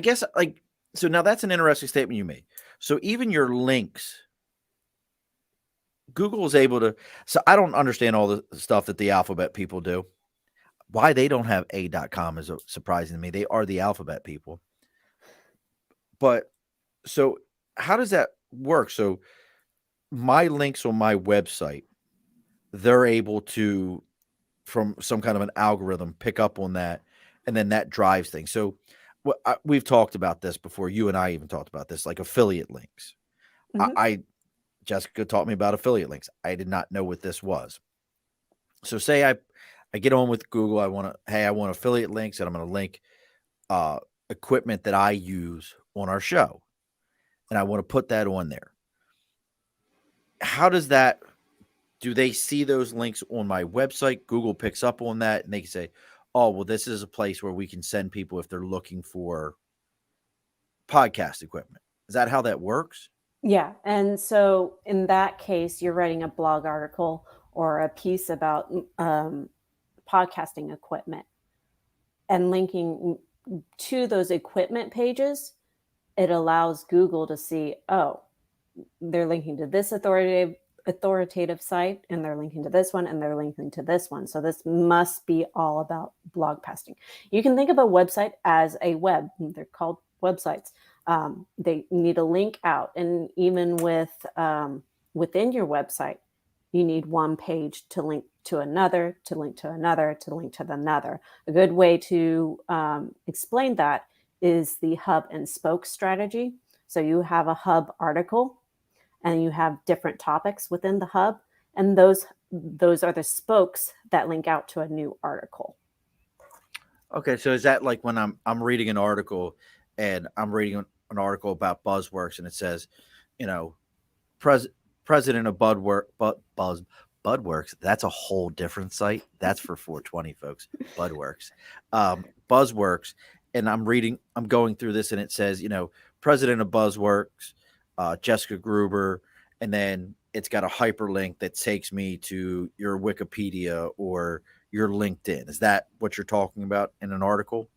Speaker 1: guess so now that's an interesting statement you made. So even your links, Google is able to, so I don't understand all the stuff that the alphabet people do. Why they don't have a.com is surprising to me. They are the alphabet people. But so how does that work? So my links on my website, they're able to, from some kind of an algorithm, pick up on that, and then that drives things. So we've talked about this before. You and I even talked about this, like affiliate links.
Speaker 2: Mhm.
Speaker 1: I Jessica taught me about affiliate links. I did not know what this was. So say I get on with Google. I want affiliate links, and I'm going to link uh, equipment that I use on our show, and I want to put that on there. How does that? Do they see those links on my website? Google picks up on that, and they say, "Oh, well, this is a place where we can send people if they're looking for podcast equipment." Is that how that works?
Speaker 2: Yeah. And so in that case, you're writing a blog article or a piece about podcasting equipment and linking to those equipment pages. It allows Google to see, oh, they're linking to this authoritative site, and they're linking to this one, and they're linking to this one. So this must be all about blog posting. You can think of a website as a web. They're called websites. They need a link out, and even within your website, you need one page to link to another, to link to another, to link to another. A good way to explain that is the hub and spoke strategy. So you have a hub article, and you have different topics within the hub, and those are the spokes that link out to a new article.
Speaker 1: Okay, so is that like when I'm reading an article and I'm reading an article about Buzzworks and it says, you know, pres- president of Budworks. That's a whole different site. That's for 420 folks. Budworks, Buzzworks, and I'm going through this, and it says, president of Buzzworks, Jessica Gruber, and then it's got a hyperlink that takes me to your Wikipedia or your LinkedIn. Is that what you're talking about in an article?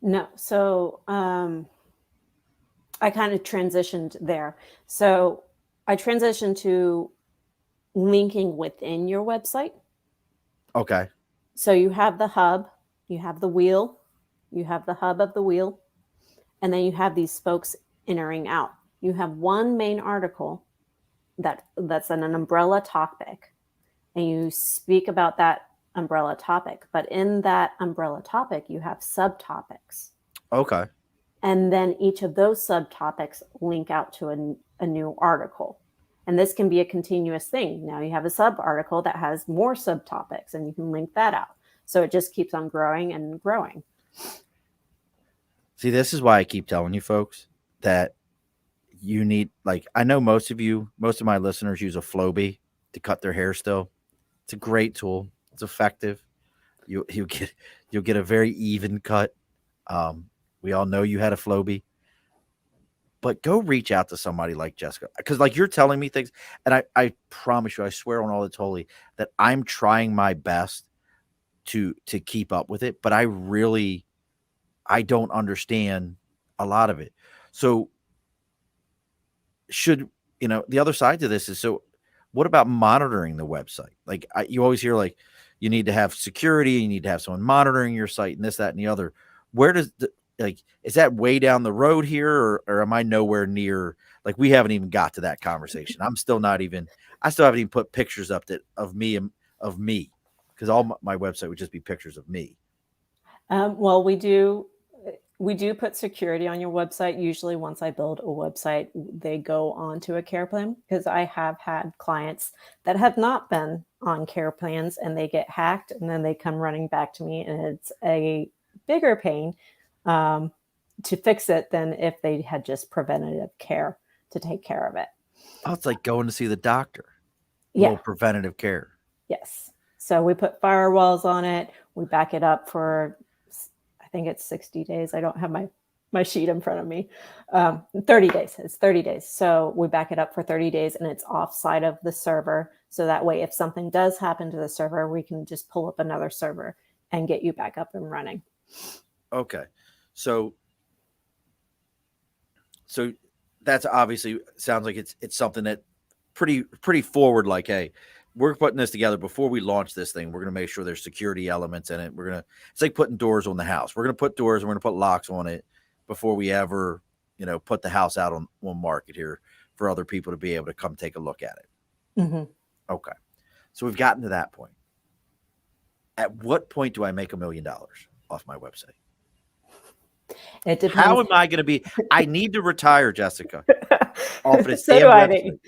Speaker 2: No, so I kind of transitioned there. So I transitioned to linking within your website.
Speaker 1: Okay.
Speaker 2: So you have the hub, you have the wheel, you have the hub of the wheel, and then you have these spokes entering out. You have one main article that's an umbrella topic, and you speak about that umbrella topic. But in that umbrella topic, you have subtopics.
Speaker 1: Okay.
Speaker 2: And then each of those subtopics link out to a new article. And this can be a continuous thing. Now you have a sub article that has more subtopics, and you can link that out. So it just keeps on growing and growing.
Speaker 1: See, this is why I keep telling you folks that you need, like, I know most of my listeners use a Flowbee to cut their hair still. It's a great tool. It's effective. You get you'll get a very even cut. We all know you had a Flowbee, but go reach out to somebody like Jessica, because like you're telling me things, and I promise you, I swear on all that's holy, that I'm trying my best to keep up with it, but I don't understand a lot of it. So should the other side to this is, so what about monitoring the website? Like, you always hear, like, you need to have security, you need to have someone monitoring your site, and this, that, and the other. Where does is that way down the road here, or am I nowhere near? Like, we haven't even got to that conversation. I still haven't even put pictures up of me, because all my website would just be pictures of me.
Speaker 2: Well, we do put security on your website. Usually once I build a website, they go on to a care plan, because I have had clients that have not been on care plans, and they get hacked, and then they come running back to me, and it's a bigger pain to fix it than if they had just preventative care to take care of it.
Speaker 1: Oh, it's like going to see the doctor. A
Speaker 2: Yeah.
Speaker 1: little preventative care.
Speaker 2: Yes. So we put firewalls on it. We back it up for, I think it's 60 days. I don't have my sheet in front of me. 30 days. It's 30 days. So we back it up for 30 days, and it's offside of the server. So that way, if something does happen to the server, we can just pull up another server and get you back up and running.
Speaker 1: Okay. So that's obviously sounds like it's something that pretty forward. Like, hey, we're putting this together before we launch this thing. We're going to make sure there's security elements in it. It's like putting doors on the house. We're going to put doors and we're going to put locks on it before we ever, put the house out on market here for other people to be able to come take a look at it.
Speaker 2: Mm-hmm.
Speaker 1: Okay. So we've gotten to that point. At what point do I make $1 million off my website?
Speaker 2: It depends.
Speaker 1: How am I going to be? I need to retire, Jessica. off of this
Speaker 2: So
Speaker 1: damn
Speaker 2: do I,
Speaker 1: website.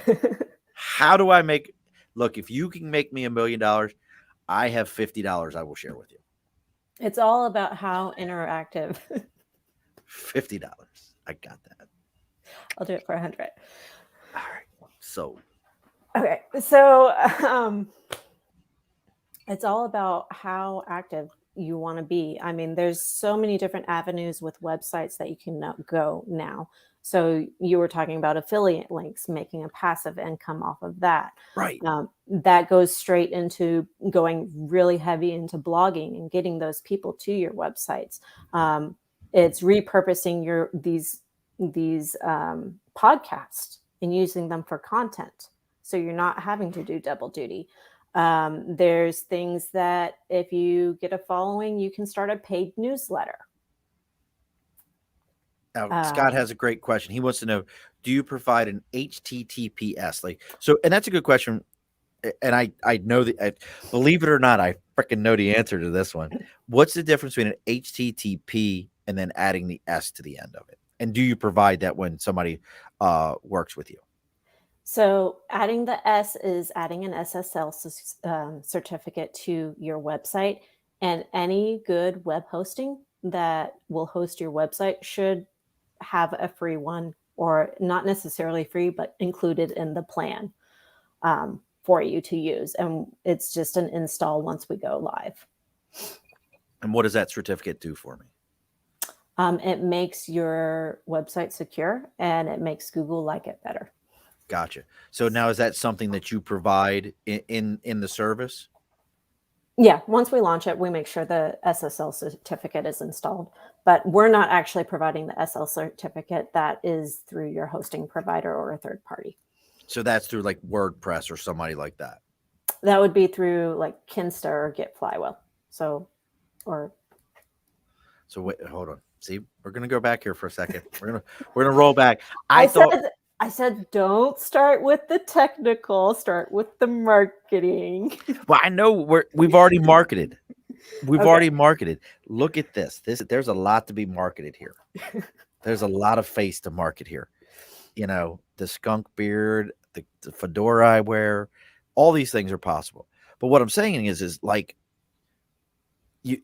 Speaker 2: Nate.
Speaker 1: How do I make look, if you can make me $1 million, I have $50 I will share with you.
Speaker 2: It's all about how interactive.
Speaker 1: $50. I got that.
Speaker 2: I'll do it for 100.
Speaker 1: All right. So
Speaker 2: Okay, so it's all about how active you want to be. I mean, there's so many different avenues with websites that you can go now. So you were talking about affiliate links, making a passive income off of that.
Speaker 1: right.
Speaker 2: That goes straight into going really heavy into blogging and getting those people to your websites. It's repurposing these podcasts and using them for content, so you're not having to do double duty. There's things that if you get a following, you can start a paid newsletter.
Speaker 1: Now, Scott has a great question. He wants to know, do you provide an HTTPS? Like, so, and that's a good question. And I know that, believe it or not, I freaking know the answer to this one. What's the difference between an HTTP and then adding the S to the end of it? And do you provide that when somebody works with you?
Speaker 2: So adding the S is adding an SSL certificate to your website, and any good web hosting that will host your website should have a free one, or not necessarily free, but included in the plan for you to use. And it's just an install once we go live.
Speaker 1: And what does that certificate do for me?
Speaker 2: It makes your website secure, and it makes Google like it better.
Speaker 1: Gotcha. So now, is that something that you provide in the service?
Speaker 2: Yeah, once we launch it, we make sure the SSL certificate is installed, but we're not actually providing the SL certificate. That is through your hosting provider or a third party.
Speaker 1: So that's through like WordPress or somebody like that.
Speaker 2: That would be through like Kinsta or Get Flywheel. So
Speaker 1: wait, hold on. See, we're gonna go back here for a second. We're gonna roll back.
Speaker 2: I said, don't start with the technical, start with the marketing.
Speaker 1: Well, I know we've already marketed. We've
Speaker 2: Okay.
Speaker 1: already marketed. Look at this. There's a lot to be marketed here. There's a lot of face to market here. You know, the skunk beard, the fedora I wear, all these things are possible. But what I'm saying is like you.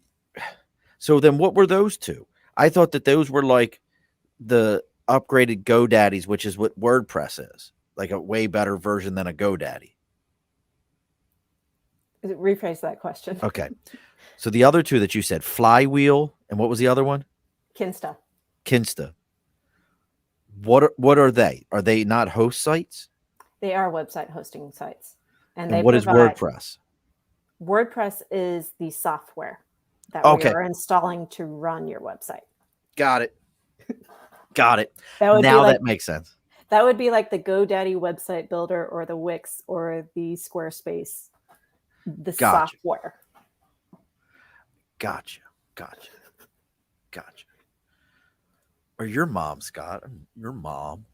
Speaker 1: So then, what were those two? I thought that those were like the upgraded GoDaddies, which is what WordPress is, like a way better version than a GoDaddy.
Speaker 2: Rephrase that question.
Speaker 1: Okay. So the other two that you said, Flywheel, and what was the other one?
Speaker 2: Kinsta.
Speaker 1: What are they? Are they not host sites?
Speaker 2: They are website hosting sites.
Speaker 1: And what is WordPress?
Speaker 2: WordPress is the software that we are installing to run your website.
Speaker 1: Got it. That makes sense.
Speaker 2: That would be like the GoDaddy website builder or the Wix or the Squarespace, software.
Speaker 1: Gotcha. Or your mom, Scott. Your mom.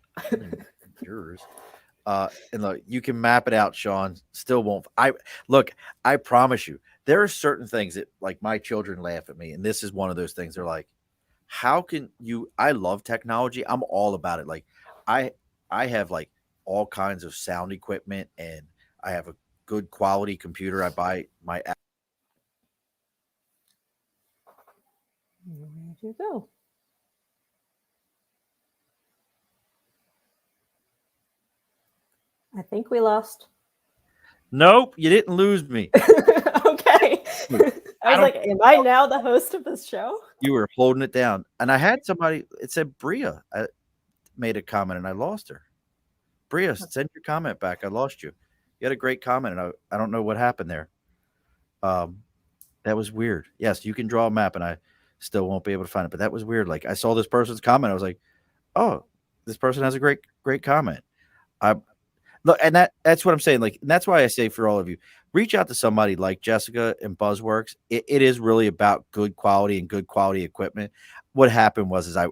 Speaker 1: Yours. And look, you can map it out, Sean. Still won't. I promise you, there are certain things that like my children laugh at me, and this is one of those things. They're like, how can you? I love technology. I'm all about it. Like I have like all kinds of sound equipment, and I have a good quality computer. I buy my.
Speaker 2: Where'd you go? I think we lost.
Speaker 1: Nope, you didn't lose me.
Speaker 2: Okay. I was like, am I now the host of this show?
Speaker 1: You were holding it down. And I had somebody, it said Bria made a comment and I lost her. Bria, send your comment back. I lost you. You had a great comment and I don't know what happened there. That was weird. Yes, you can draw a map and I still won't be able to find it. But that was weird. Like I saw this person's comment. I was like, oh, this person has a great comment. Look, and that's what I'm saying. Like, and that's why I say for all of you, reach out to somebody like Jessica and Buzzworks. It is really about good quality and good quality equipment. What happened was I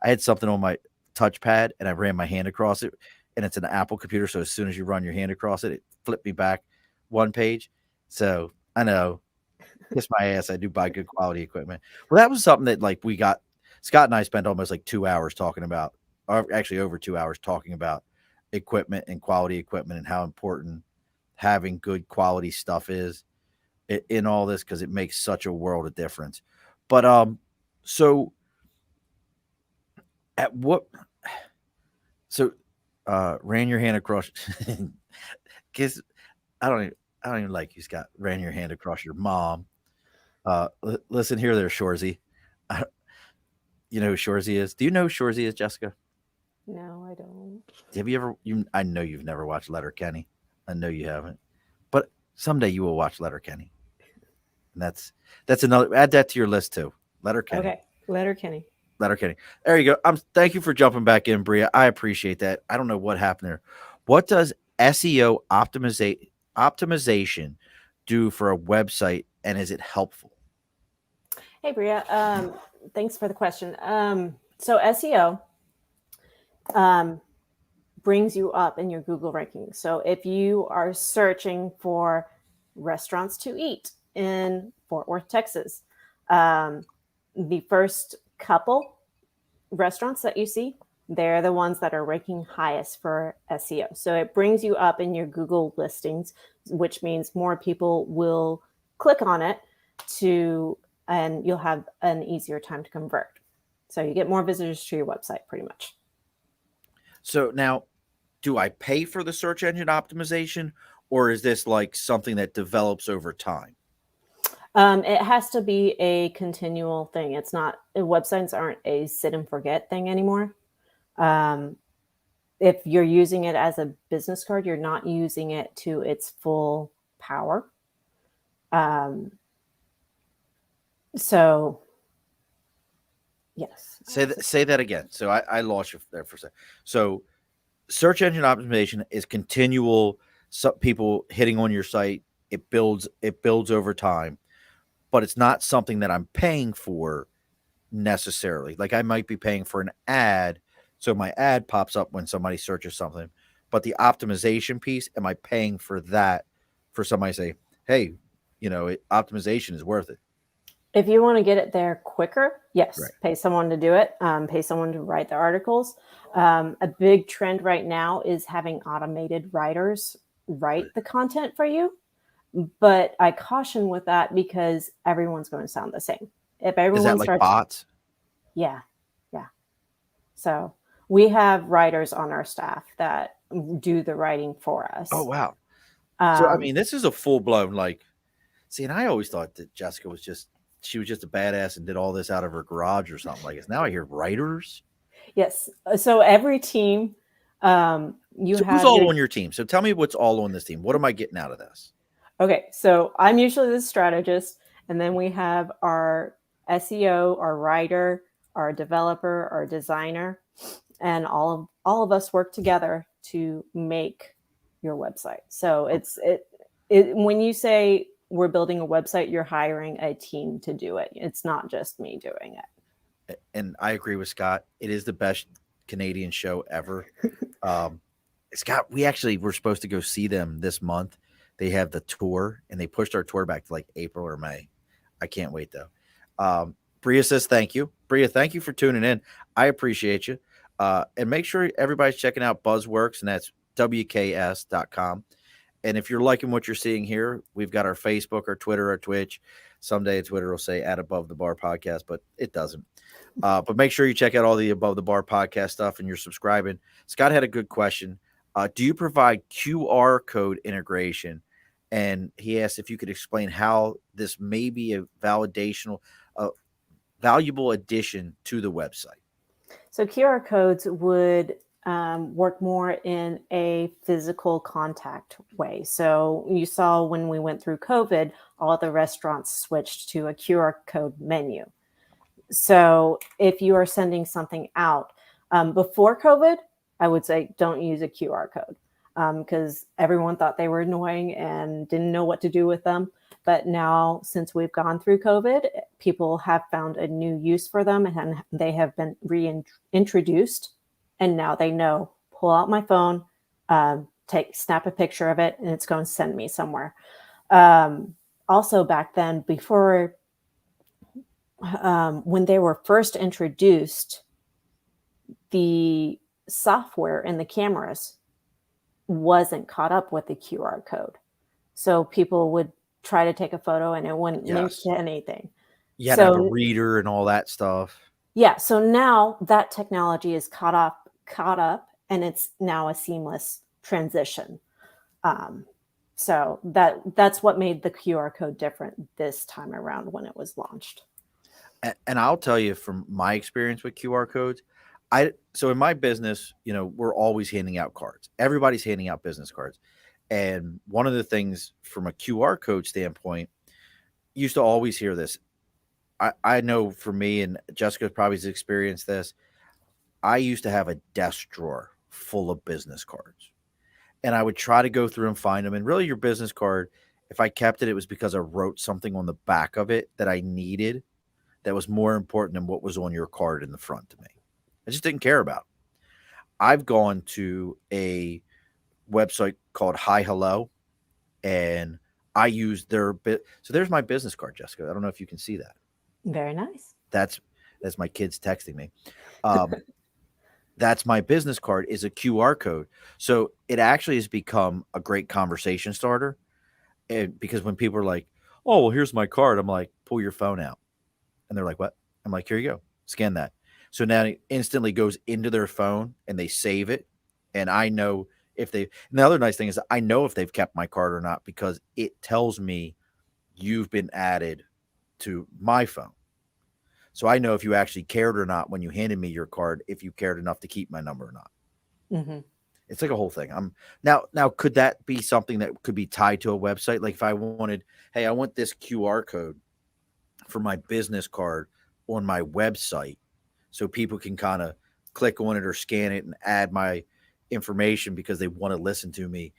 Speaker 1: had something on my touchpad and I ran my hand across it, and it's an Apple computer. So as soon as you run your hand across it, it flipped me back one page. So I know, kiss my ass. I do buy good quality equipment. Well, that was something that like we got. Scott and I spent almost like 2 hours talking about actually over 2 hours, talking about equipment and quality equipment and how important having good quality stuff is in all this, because it makes such a world of difference. But so at what so ran your hand across kiss I don't even like you, Scott. Ran your hand across your mom. Listen here there, Shorzy. Uh, you know who Shorzy is? Do you know who Shorzy is, Jessica?
Speaker 2: No, I don't.
Speaker 1: Have you ever I know you've never watched Letterkenny. I know you haven't. But someday you will watch Letterkenny. And that's another, add that to your list too. Letterkenny.
Speaker 2: Okay, letter Kenny.
Speaker 1: Letterkenny. There you go. Thank you for jumping back in, Bria. I appreciate that. I don't know what happened there. What does SEO optimization do for a website, and is it helpful?
Speaker 2: Hey, Bria. Thanks for the question. So SEO brings you up in your Google rankings. So if you are searching for restaurants to eat in Fort Worth, Texas, the first couple restaurants that you see, they're the ones that are ranking highest for SEO. So it brings you up in your Google listings, which means more people will click on it and you'll have an easier time to convert. So you get more visitors to your website pretty much.
Speaker 1: So now, do I pay for the search engine optimization, or is this like something that develops over time?
Speaker 2: It has to be a continual thing. It's not, websites aren't a sit and forget thing anymore. If you're using it as a business card, you're not using it to its full power. So yes.
Speaker 1: Say that again. So I lost you there for a second. So search engine optimization is continual. People hitting on your site. It builds over time, but it's not something that I'm paying for necessarily. Like I might be paying for an ad, so my ad pops up when somebody searches something. But the optimization piece, am I paying for that? For somebody to say, hey, optimization is worth it.
Speaker 2: If you want to get it there quicker, yes,
Speaker 1: Right.
Speaker 2: pay someone to do it. Pay someone to write the articles. A big trend right now is having automated writers write the content for you. But I caution with that because everyone's going to sound the same. If
Speaker 1: Is that
Speaker 2: everyone
Speaker 1: like
Speaker 2: starts,
Speaker 1: bots?
Speaker 2: yeah. So we have writers on our staff that do the writing for
Speaker 1: Oh
Speaker 2: us.
Speaker 1: wow. So I mean, this is a full blown like. See, and I always thought that Jessica was just a badass and did all this out of her garage or something like this. Now I hear writers.
Speaker 2: Yes. So every team, you
Speaker 1: So who's
Speaker 2: have
Speaker 1: all
Speaker 2: your.
Speaker 1: on your team? So tell me what's all on this team. What am I getting out of this?
Speaker 2: Okay. So I'm usually the strategist, and then we have our SEO, our writer, our developer, our designer, and all of us work together to make your website. So when you say we're building a website, you're hiring a team to do it. It's not just me doing it.
Speaker 1: And I agree with Scott. It is the best Canadian show ever. Scott, we actually were supposed to go see them this month. They have the tour, and they pushed our tour back to like April or May. I can't wait though. Bria says thank you. Bria, thank you for tuning in. I appreciate you. And make sure everybody's checking out Buzzworks, and that's WKS.com. And if you're liking what you're seeing here, we've got our Facebook, our Twitter, our Twitch. Someday Twitter will say at Above the Bar podcast, but it doesn't. But make sure you check out all the Above the Bar podcast stuff and you're subscribing. Scott had a good question. Do you provide QR code integration? And he asked if you could explain how this may be a valuable addition to the website.
Speaker 2: So QR codes would work more in a physical contact way. So you saw when we went through COVID, all the restaurants switched to a QR code menu. So if you are sending something out before COVID, I would say don't use a QR code because everyone thought they were annoying and didn't know what to do with them. But now, since we've gone through COVID, people have found a new use for them and they have been reintroduced. And now they know, pull out my phone, snap a picture of it, and it's going to send me somewhere. Also, back then, before when they were first introduced, the software and the cameras wasn't caught up with the QR code. So people would try to take a photo and it wouldn't link
Speaker 1: Yes.
Speaker 2: to anything.
Speaker 1: You had to have a
Speaker 2: So
Speaker 1: reader and all that stuff.
Speaker 2: yeah, so now that technology is caught up, and it's now a seamless transition. Um, so that's what made the QR code different this time around when it was launched.
Speaker 1: And I'll tell you from my experience with QR codes, so in my business, we're always handing out cards. Everybody's handing out business cards. And one of the things from a QR code standpoint, used to always hear this. I know for me, and Jessica probably has experienced this. I used to have a desk drawer full of business cards. And I would try to go through and find them. And really, your business card, if I kept it, it was because I wrote something on the back of it that I needed that was more important than what was on your card in the front to me. I just didn't care about. I've gone to a website called Hi Hello, and I use their bit. So there's my business card, Jessica. I don't know if you can see that.
Speaker 2: Very nice.
Speaker 1: That's my kids texting me. Um, that's my business card is a QR code. So it actually has become a great conversation starter. And because when people are like, "Oh, well, here's my card," I'm like, "Pull your phone out," and they're like, "What?" I'm like, "Here you go, scan that." So now it instantly goes into their phone and they save it, and I know if they. And the other nice thing is I know if they've kept my card or not because it tells me you've been added to my phone. So I know if you actually cared or not when you handed me your card, if you cared enough to keep my number or not.
Speaker 2: Hmm.
Speaker 1: It's like a whole thing. Now could that be something that could be tied to a website? Like if I wanted, hey, I want this QR code for my business card on my website so people can kind of click on it or scan it and add my information because they want to listen to me,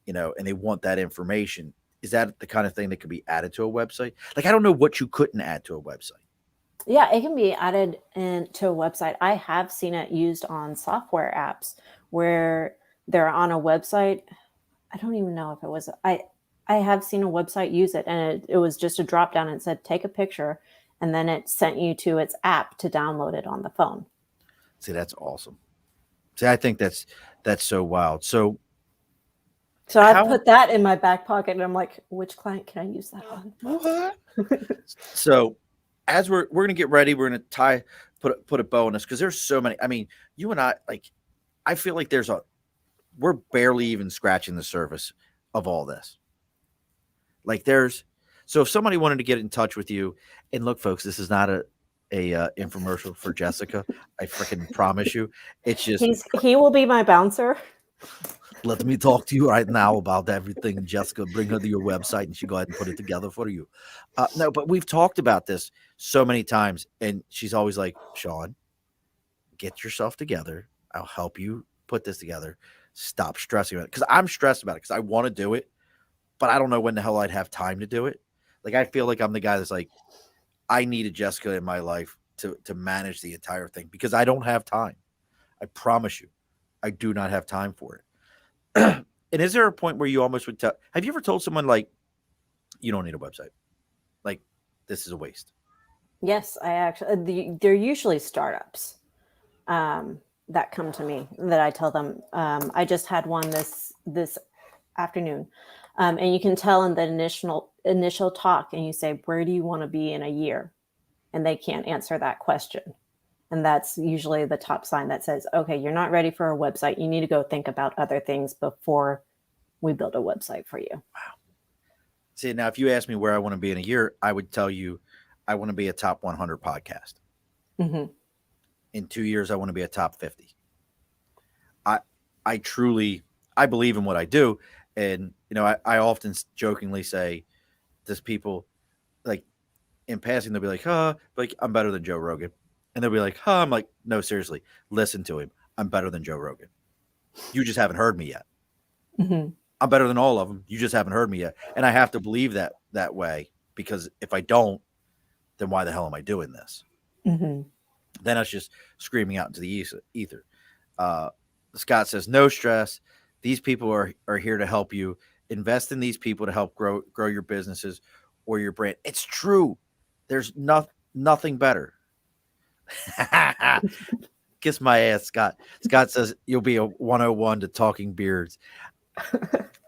Speaker 1: and they want that information. Is that the kind of thing that could be added to a website? Like I don't know what you couldn't add to a website.
Speaker 2: Yeah, it can be added into a website. I have seen it used on software apps where they're on a website. I don't even know if it was I have seen a website use it, and it was just a drop down and it said take a picture, and then it sent you to its app to download it on the phone.
Speaker 1: See, that's awesome. See, I think that's so wild. So
Speaker 2: So I've
Speaker 1: how
Speaker 2: put that in my back pocket, and I'm like, which client can I use that on?
Speaker 1: what? So as we're gonna get ready, we're gonna put a bow on this because there's so many. I mean, you and I I feel like we're barely even scratching the surface of all this. Like so if somebody wanted to get in touch with you, and look, folks, this is not a infomercial for Jessica. I freaking promise you. It's just
Speaker 2: He will be my bouncer.
Speaker 1: let me talk to you right now about everything. Jessica, bring her to your website and she go ahead and put it together for you. No, but we've talked about this so many times, and she's always like, Sean, get yourself together. I'll help you put this together. Stop stressing about it. Because I'm stressed about it because I want to do it, but I don't know when the hell I'd have time to do it. Like I feel like I'm the guy that's like, I needed Jessica in my life to manage the entire thing because I don't have time. I promise you, I do not have time for it. And is there a point where you almost would tell? Have you ever told someone like, you don't need a website? Like, this is a waste.
Speaker 2: Yes, I actually. They're usually startups that come to me that I tell them. I just had one this afternoon, and you can tell in the initial talk, and you say, "Where do you want to be in a year?" And they can't answer that question, and that's usually the top sign that says, "Okay, you're not ready for a website. You need to go think about other things before we build a website for you."
Speaker 1: See, now if you ask me where I want to be in a year, I would tell you I want to be a top 100 podcast.
Speaker 2: Hmm.
Speaker 1: In 2 years, I want to be a top 50. I I truly I believe in what I do, and I often jokingly say, "Does people like in passing they'll be like, huh, like I'm better than Joe Rogan," and they'll be like, huh, I'm like, no, seriously, listen to him. I'm better than Joe Rogan. You just haven't heard me yet.
Speaker 2: Hmm.
Speaker 1: I'm better than all of them. You just haven't heard me yet, and I have to believe that way because if I don't, then why the hell am I doing this?
Speaker 2: Hmm.
Speaker 1: Then I was just screaming out into the ether. Uh, Scott says, no stress. These people are here to help you. Invest in these people to help grow your businesses or your brand. It's true. There's nothing better. Kiss my ass, Scott. Scott says you'll be a 101 to Talking Beards.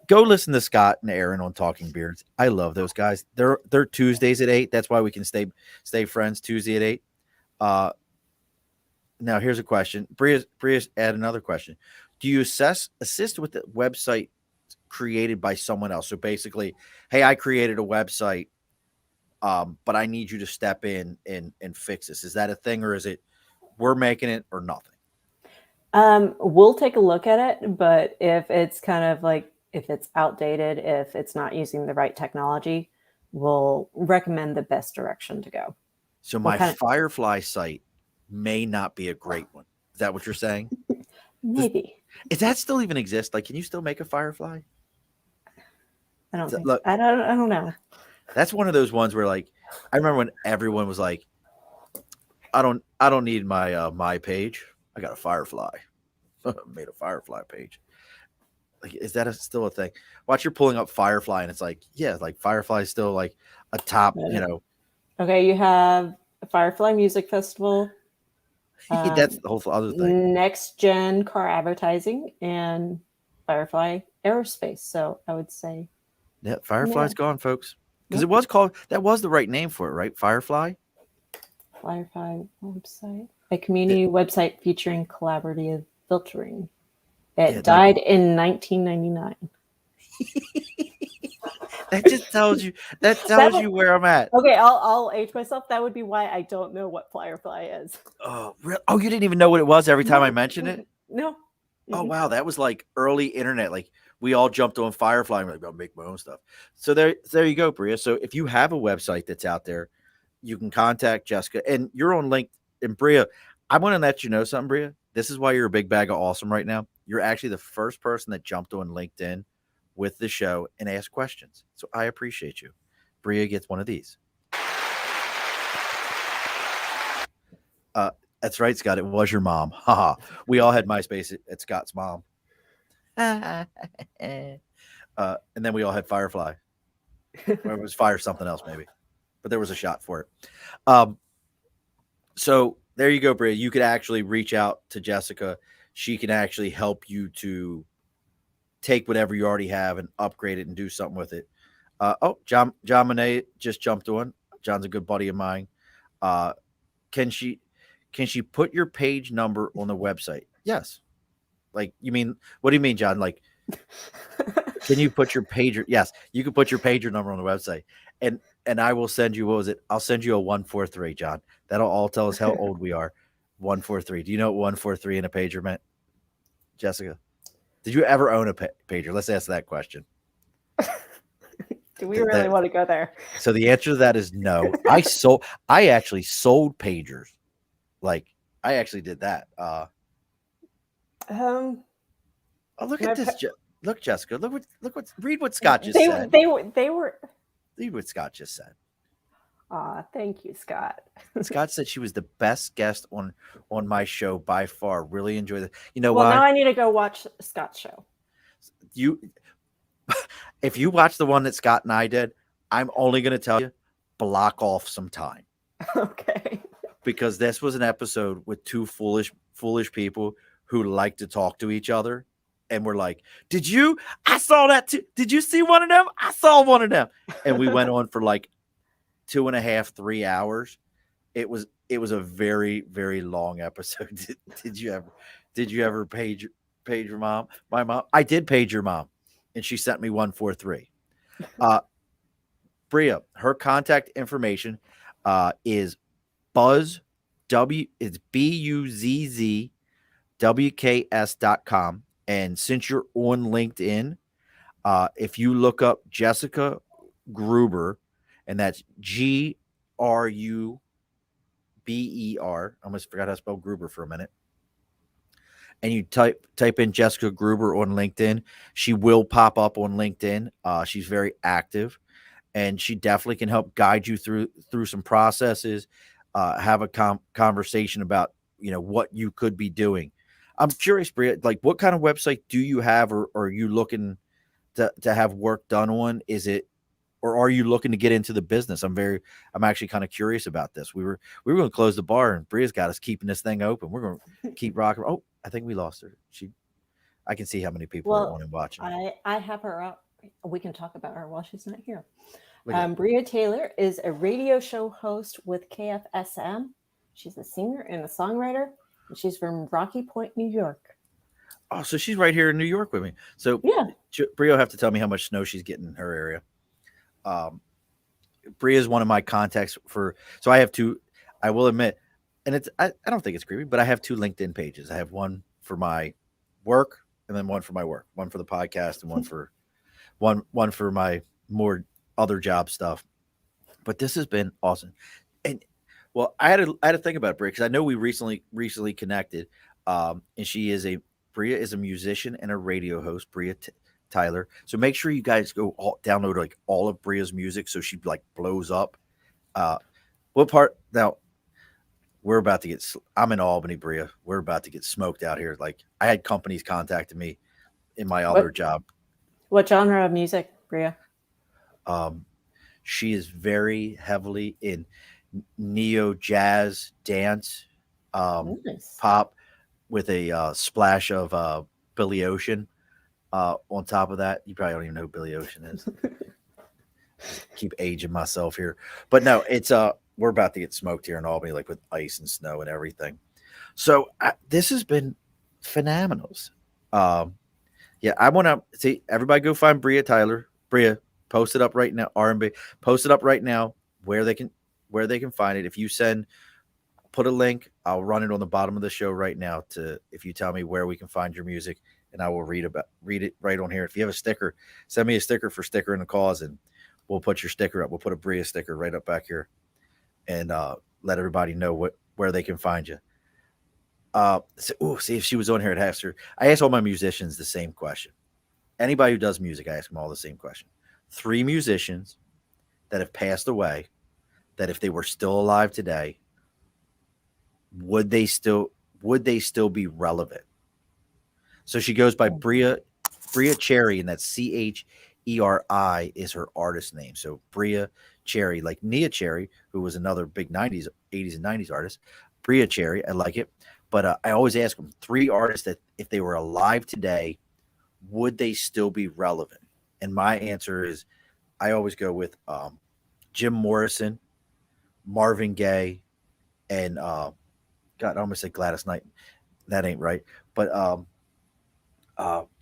Speaker 1: Go listen to Scott and Aaron on Talking Beards. I love those guys. They're Tuesdays at 8. That's why we can stay friends Tuesday at 8. Uh Now here's a question. Bria's add another question. Do you assist with the website created by someone else? So basically, hey, I created a website, but I need you to step in and fix this. Is that a thing, or is it we're making it or nothing?
Speaker 2: We'll take a look at it, but if it's kind of like if it's outdated, if it's not using the right technology, we'll recommend the best direction to go.
Speaker 1: So
Speaker 2: What
Speaker 1: my
Speaker 2: kind
Speaker 1: Firefly site may not be a great one. Is that what you're saying?
Speaker 2: of
Speaker 1: Does,
Speaker 2: maybe?
Speaker 1: Does that still even exist? Like, can you still make a Firefly?
Speaker 2: I don't think so.
Speaker 1: Look,
Speaker 2: I don't know.
Speaker 1: that's one of those ones where, like, I remember when everyone was like, I don't need my page. I got a Firefly. Made a Firefly page. Like, is that still a thing? Watch, you're pulling up Firefly, and it's like, yeah, like Firefly is still like a top,
Speaker 2: Okay, you have Firefly Music Festival,
Speaker 1: that's the whole other thing.
Speaker 2: Next Gen Car Advertising, and Firefly Aerospace. So I would say,
Speaker 1: Yeah, Firefly's gone, folks. Because
Speaker 2: Yep.
Speaker 1: it was called, that was the right name for it, right? Firefly.
Speaker 2: Firefly website, a community website featuring collaborative filtering. It died in 1999.
Speaker 1: That just tells you you where I'm at.
Speaker 2: Okay, I'll age myself. That would be why I don't know what Firefly is.
Speaker 1: Oh, oh, you didn't even know what it was every time I mentioned it?
Speaker 2: No.
Speaker 1: Oh, wow. That was like early internet. Like, we all jumped on Firefly and we're like, I'll make my own stuff. So there you go, Bria. So if you have a website that's out there, you can contact Jessica, and you're on LinkedIn. Bria, I want to let you know something, Bria. This is why you're a big bag of awesome right now. You're actually the first person that jumped on LinkedIn with the show and asked questions. So I appreciate you. Bria gets one of these. That's right, Scott. It was your mom. Haha. We all had MySpace at Scott's mom. And then we all had Firefly. Or it was Fire something else, maybe. But there was a shot for it. So there you go, Bria. You could actually reach out to Jessica. She can actually help you to take whatever you already have and upgrade it and do something with it. John Monet just jumped on. John's a good buddy of mine. Can she put your page number on the website? Yes. Like, you mean, what do you mean, John? Like, can you put your pager? Yes, you can put your pager number on the website. And I will send you, what was it? I'll send you a 143, John. That'll all tell us how old we are. 143. Do you know what 143 in a pager meant, Jessica? Did you ever own a pager? Let's ask that question.
Speaker 2: Do we really want to go there?
Speaker 1: So the answer to that is no. I actually sold pagers. Like, I actually did that. Oh, look at this. Look, Jessica. Read what Scott just said.
Speaker 2: They were.
Speaker 1: Read what Scott just said.
Speaker 2: Thank you, Scott.
Speaker 1: Scott said she was the best guest on my show by far. Really enjoyed it. You know
Speaker 2: well,
Speaker 1: why?
Speaker 2: Now I need to go watch Scott's show.
Speaker 1: If you watch the one that Scott and I did, I'm only going to tell you, block off some time.
Speaker 2: Okay.
Speaker 1: Because this was an episode with two foolish people who like to talk to each other. And we're like, I saw that too. Did you see one of them? I saw one of them. And we went on for like 2.5, 3 hours. It was a very, very long episode. Did you ever page your mom? My mom, I did page your mom, and she sent me 143. Bria, her contact information is Buzz it's BUZZWKS.com. And since you're on LinkedIn, if you look up Jessica Gruber, and that's Gruber, I almost forgot how to spell Gruber for a minute. And you type in Jessica Gruber on LinkedIn, she will pop up on LinkedIn. She's very active, and she definitely can help guide you through some processes. Have a conversation about what you could be doing. I'm curious, Bria, like, what kind of website do you have, or are you looking to have work done on? Is it or are you looking to get into the business? I'm actually kind of curious about this. We were going to close the bar, and Bria's got us keeping this thing open. We're going to keep rocking. Oh, I think we lost her. I can see how many people are on
Speaker 2: Well,
Speaker 1: and watching.
Speaker 2: I have her up. We can talk about her while she's not here.
Speaker 1: Look at
Speaker 2: Bria Taylor is a radio show host with KFSM. She's a singer and a songwriter, and she's from Rocky Point, New York.
Speaker 1: oh, so she's right here in New York with me. So
Speaker 2: Yeah.
Speaker 1: Bria will have to tell me how much snow she's getting in her area. Um, Bria is one of my contacts for. So I have two. I will admit, and I don't think it's creepy, but I have two LinkedIn pages. I have one for my work, and then one for my work. One for the podcast, and one for my more other job stuff. But this has been awesome, and well, I had to think about it, Bria, because I know we recently connected, and Bria is a musician and a radio host, Tyler. So make sure you guys go download like all of Bria's music so she like blows up. Uh, what part now? We're about to get. I'm in Albany, Bria. We're about to get smoked out here. Like I had companies contacting me in my other
Speaker 2: What
Speaker 1: job.
Speaker 2: what genre of music, Bria?
Speaker 1: Um, she is very heavily in neo jazz dance,
Speaker 2: Nice.
Speaker 1: pop with a splash of Billy Ocean. On top of that, you probably don't even know who Billy Ocean is. Just keep aging myself here, but no, it's we're about to get smoked here in Albany, like with ice and snow and everything. So this has been phenomenal. Um, yeah, I want to see everybody go find Bria Tyler. Bria, post it up right now. R&B, post it up right now where they can find it. If you put a link, I'll run it on the bottom of the show right now. To if you tell me where we can find your music, and I will read it right on here. If you have a sticker, send me a sticker for sticker in the cause, and we'll put your sticker up. We'll put a Bria sticker right up back here, and let everybody know where they can find you. See if she was on here at Hester. I asked all my musicians the same question. Anybody who does music, I ask them all the same question. Three musicians that have passed away, that if they were still alive today, would they still be relevant? So she goes by Bria Cherry, and that's Cheri is her artist name. So Bria Cherry, like Nia Cherry, who was another big 80s and 90s artist. Bria Cherry, I like it. But I always ask them three artists that if they were alive today, would they still be relevant? And my answer is I always go with Jim Morrison, Marvin Gaye, and God, I almost said Gladys Knight. That ain't right. But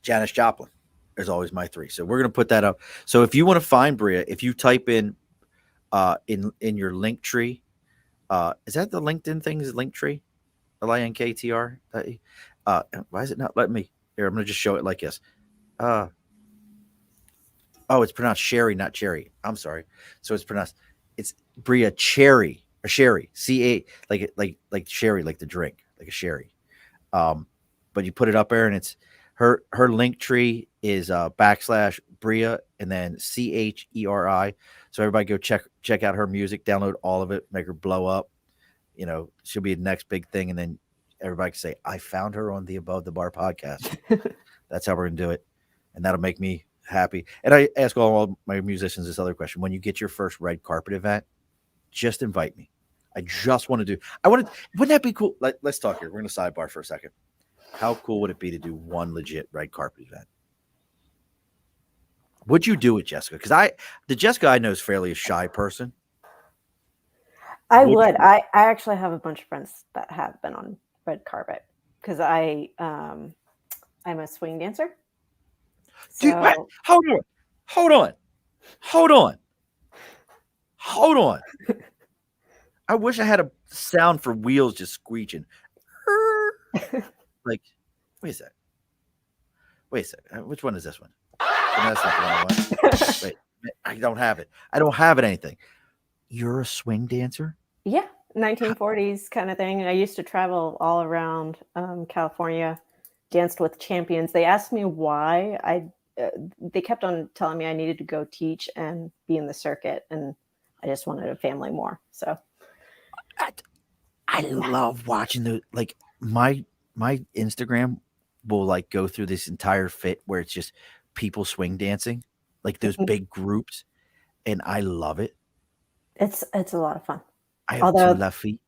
Speaker 1: Janis Joplin is always my three. So we're gonna put that up. So if you want to find Bria, if you type in your link tree, is that the LinkedIn thing? Is it link tree? LINKTR? Why is it not letting me? Here, I'm gonna just show it like this. Uh, oh, it's pronounced Sherry, not Cherry. I'm sorry. So it's Bria Cherry or Sherry, CA, like Sherry, like the drink, like a sherry. Um, but you put it up there, and it's her link tree is backslash Bria and then Cheri. So everybody go check out her music, download all of it, make her blow up. You know, she'll be the next big thing, and then everybody can say, "I found her on the Above the Bar podcast." That's how we're gonna do it, and that'll make me happy. And I ask all my musicians this other question: when you get your first red carpet event, just invite me. I just want to do. I want to. Wouldn't that be cool? Let's talk here. We're gonna sidebar for a second. How cool would it be to do one legit red carpet event? Would you do it, Jessica? Because the Jessica I know is fairly a shy person.
Speaker 2: I
Speaker 1: Would
Speaker 2: would.
Speaker 1: you?
Speaker 2: I actually have a bunch of friends that have been on red carpet because I'm a swing dancer.
Speaker 1: Dude, what?
Speaker 2: So
Speaker 1: Hold on. Hold on. Hold on. Hold on. I wish I had a sound for wheels just screeching. Like, wait a sec. Wait a sec. Which one is this one? No, that's not the one I want. Wait, I don't have it. I don't have it anything. You're a swing dancer?
Speaker 2: yeah, 1940s kind of thing. I used to travel all around California, danced with champions. They asked me why. They kept on telling me I needed to go teach and be in the circuit, and I just wanted a family more. So
Speaker 1: I love watching like my Instagram will like go through this entire fit where it's just people swing dancing, like those big groups. and I love it.
Speaker 2: It's a lot of fun.
Speaker 1: I have 2
Speaker 2: Although
Speaker 1: left feet.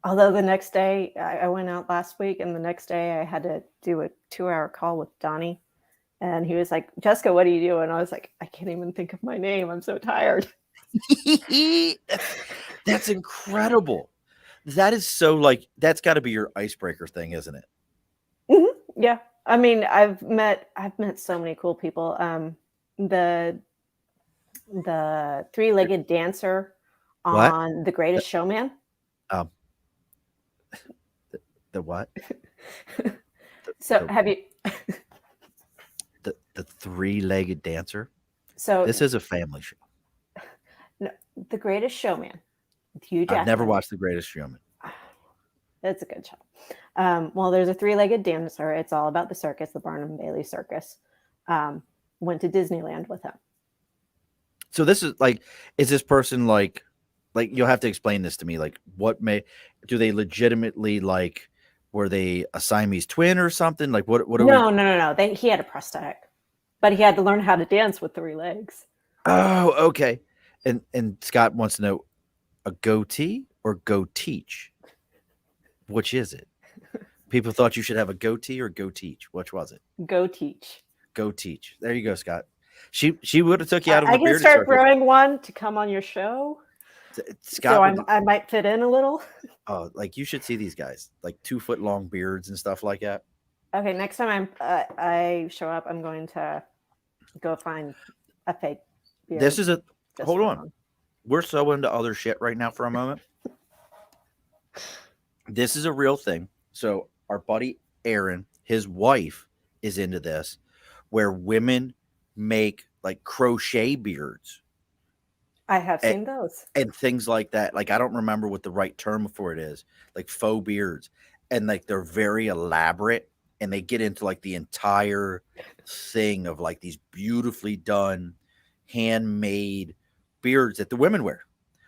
Speaker 2: although the next day I went out last week, and the next day I had to do a 2-hour call with Donnie, and he was like, "Jessica, what do you do?" And I was like, "I can't even think of my name. I'm so tired."
Speaker 1: That's incredible. That is so, like, that's gotta be your icebreaker thing, isn't it?
Speaker 2: Mhm, yeah. I mean, I've met so many cool people. The the three-legged dancer
Speaker 1: What?
Speaker 2: on The
Speaker 1: The,
Speaker 2: Greatest Showman.
Speaker 1: um, the what? The
Speaker 2: So
Speaker 1: the
Speaker 2: have you
Speaker 1: the three-legged dancer?
Speaker 2: so
Speaker 1: This is a family show.
Speaker 2: no, The Greatest Showman with Hugh
Speaker 1: I've never
Speaker 2: Jackman.
Speaker 1: watched The Greatest Showman.
Speaker 2: It's a good show. Well, there's a three-legged dancer. It's all about the circus, the Barnum Bailey Circus. Um, Went to Disneyland with him.
Speaker 1: So this is like, is this person like you'll have to explain this to me. Like, what may do they legitimately like? Were they a Siamese twin or something? Like, what are we?
Speaker 2: No, no, no, no. He had a prosthetic, but he had to learn how to dance with 3 legs.
Speaker 1: Oh, okay. And Scott wants to know, a goatee or go teach? Which is it? People thought you should have a goatee or go teach. Which was it?
Speaker 2: Go teach.
Speaker 1: Go teach. There you go, Scott. She would have took you out of
Speaker 2: I
Speaker 1: her
Speaker 2: can
Speaker 1: bearded
Speaker 2: start
Speaker 1: circle.
Speaker 2: growing one to come on your show, so
Speaker 1: Scott would.
Speaker 2: I might fit in a little.
Speaker 1: Oh, like you should see these guys, like 2 foot long beards and stuff like that.
Speaker 2: Okay, next time I show up, I'm going to go find a fake
Speaker 1: This
Speaker 2: beard
Speaker 1: is a
Speaker 2: just
Speaker 1: hold
Speaker 2: for
Speaker 1: on.
Speaker 2: fun.
Speaker 1: We're so into other shit right now for a moment. This is a real thing. So our buddy Aaron, his wife, is into this, where women make like crochet beards
Speaker 2: I have
Speaker 1: and,
Speaker 2: seen those.
Speaker 1: and things like that. Like I don't remember what the right term for it is, like faux beards, and like they're very elaborate, and they get into like the entire thing of like these beautifully done, handmade beards that the women wear.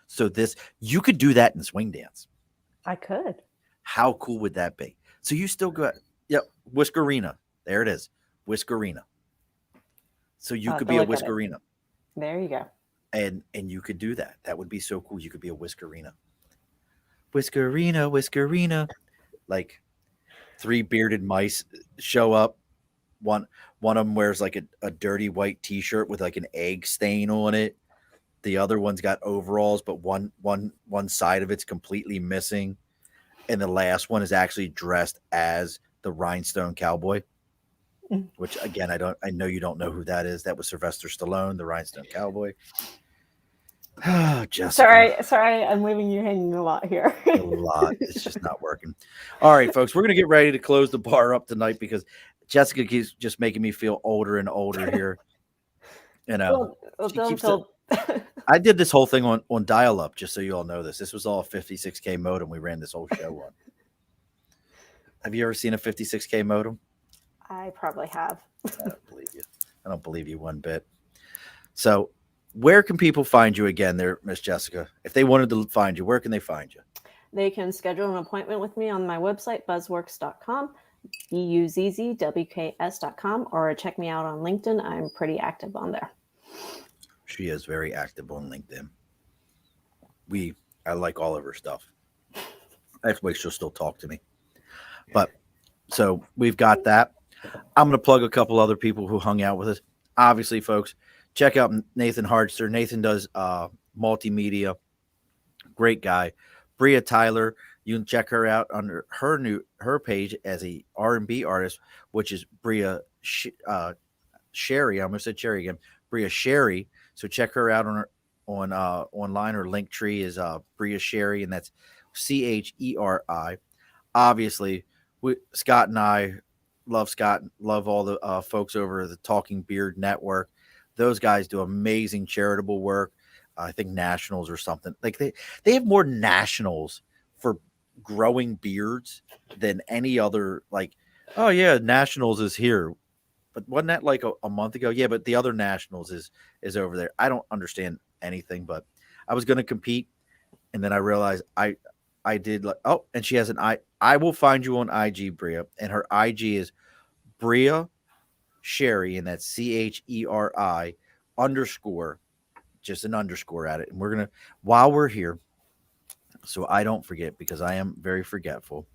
Speaker 1: So this you could do that in swing dance.
Speaker 2: I could.
Speaker 1: How cool would that be? So you still got, yep, whiskerina. There it is, whiskerina. So you
Speaker 2: I'll have
Speaker 1: could
Speaker 2: to
Speaker 1: be a
Speaker 2: look at it.
Speaker 1: whiskerina,
Speaker 2: There you go.
Speaker 1: and you could do that. That would be so cool. You could be a whiskerina, whiskerina, whiskerina. Like 3 bearded mice show up. One one of them wears like a dirty white T-shirt with like an egg stain on it. The other one's got overalls, but one side of it's completely missing, and the last one is actually dressed as the Rhinestone Cowboy.
Speaker 2: Mm.
Speaker 1: Which again, I know you don't know who that is. That was Sylvester Stallone, the Rhinestone Cowboy. Oh, Jessica,
Speaker 2: Sorry, I'm leaving you hanging a lot here.
Speaker 1: a lot. It's just not working. All right, folks, we're gonna get ready to close the bar up tonight because Jessica keeps just making me feel older and older here. You know,
Speaker 2: Well,
Speaker 1: she
Speaker 2: don't
Speaker 1: keeps it.
Speaker 2: feel.
Speaker 1: I did this whole thing on dial up, just so you all know this. This was all a 56K modem. We ran this whole show on. Have you ever seen a 56K modem?
Speaker 2: I probably have.
Speaker 1: I don't believe you. I don't believe you one bit. So, where can people find you again, there, Miss Jessica? If they wanted to find you, where can they find you?
Speaker 2: They can schedule an appointment with me on my website, buzzworks.com, buzzwks.com, or check me out on LinkedIn. I'm pretty active on there.
Speaker 1: She is very active on LinkedIn. I like all of her stuff. I have to wait, she'll still talk to me. But so we've got that. I'm going to plug a couple other people who hung out with us. Obviously, folks, check out Nathan Hardster. Nathan does multimedia. Great guy. Bria Tyler, you can check her out under her page as a R&B artist, which is Bria Sherry. I almost said Cherry again. Bria Sherry. So check her out on online. Her link tree is Bria Sherry, and that's Cheri. Obviously, Scott and I love Scott, love all the folks over the Talking Beard Network. Those guys do amazing charitable work. I think nationals or something. Like they have more nationals for growing beards than any other. Like, oh yeah, nationals is here, but wasn't that like a month ago? Yeah, but the other nationals is over there. I don't understand anything, but I was going to compete, and then I realized I did like, oh, and she has I will find you on IG, Bria, and her IG is Bria Sherry, and that's Cheri _ just an underscore at it. And we're going to, while we're here, so I don't forget because I am very forgetful,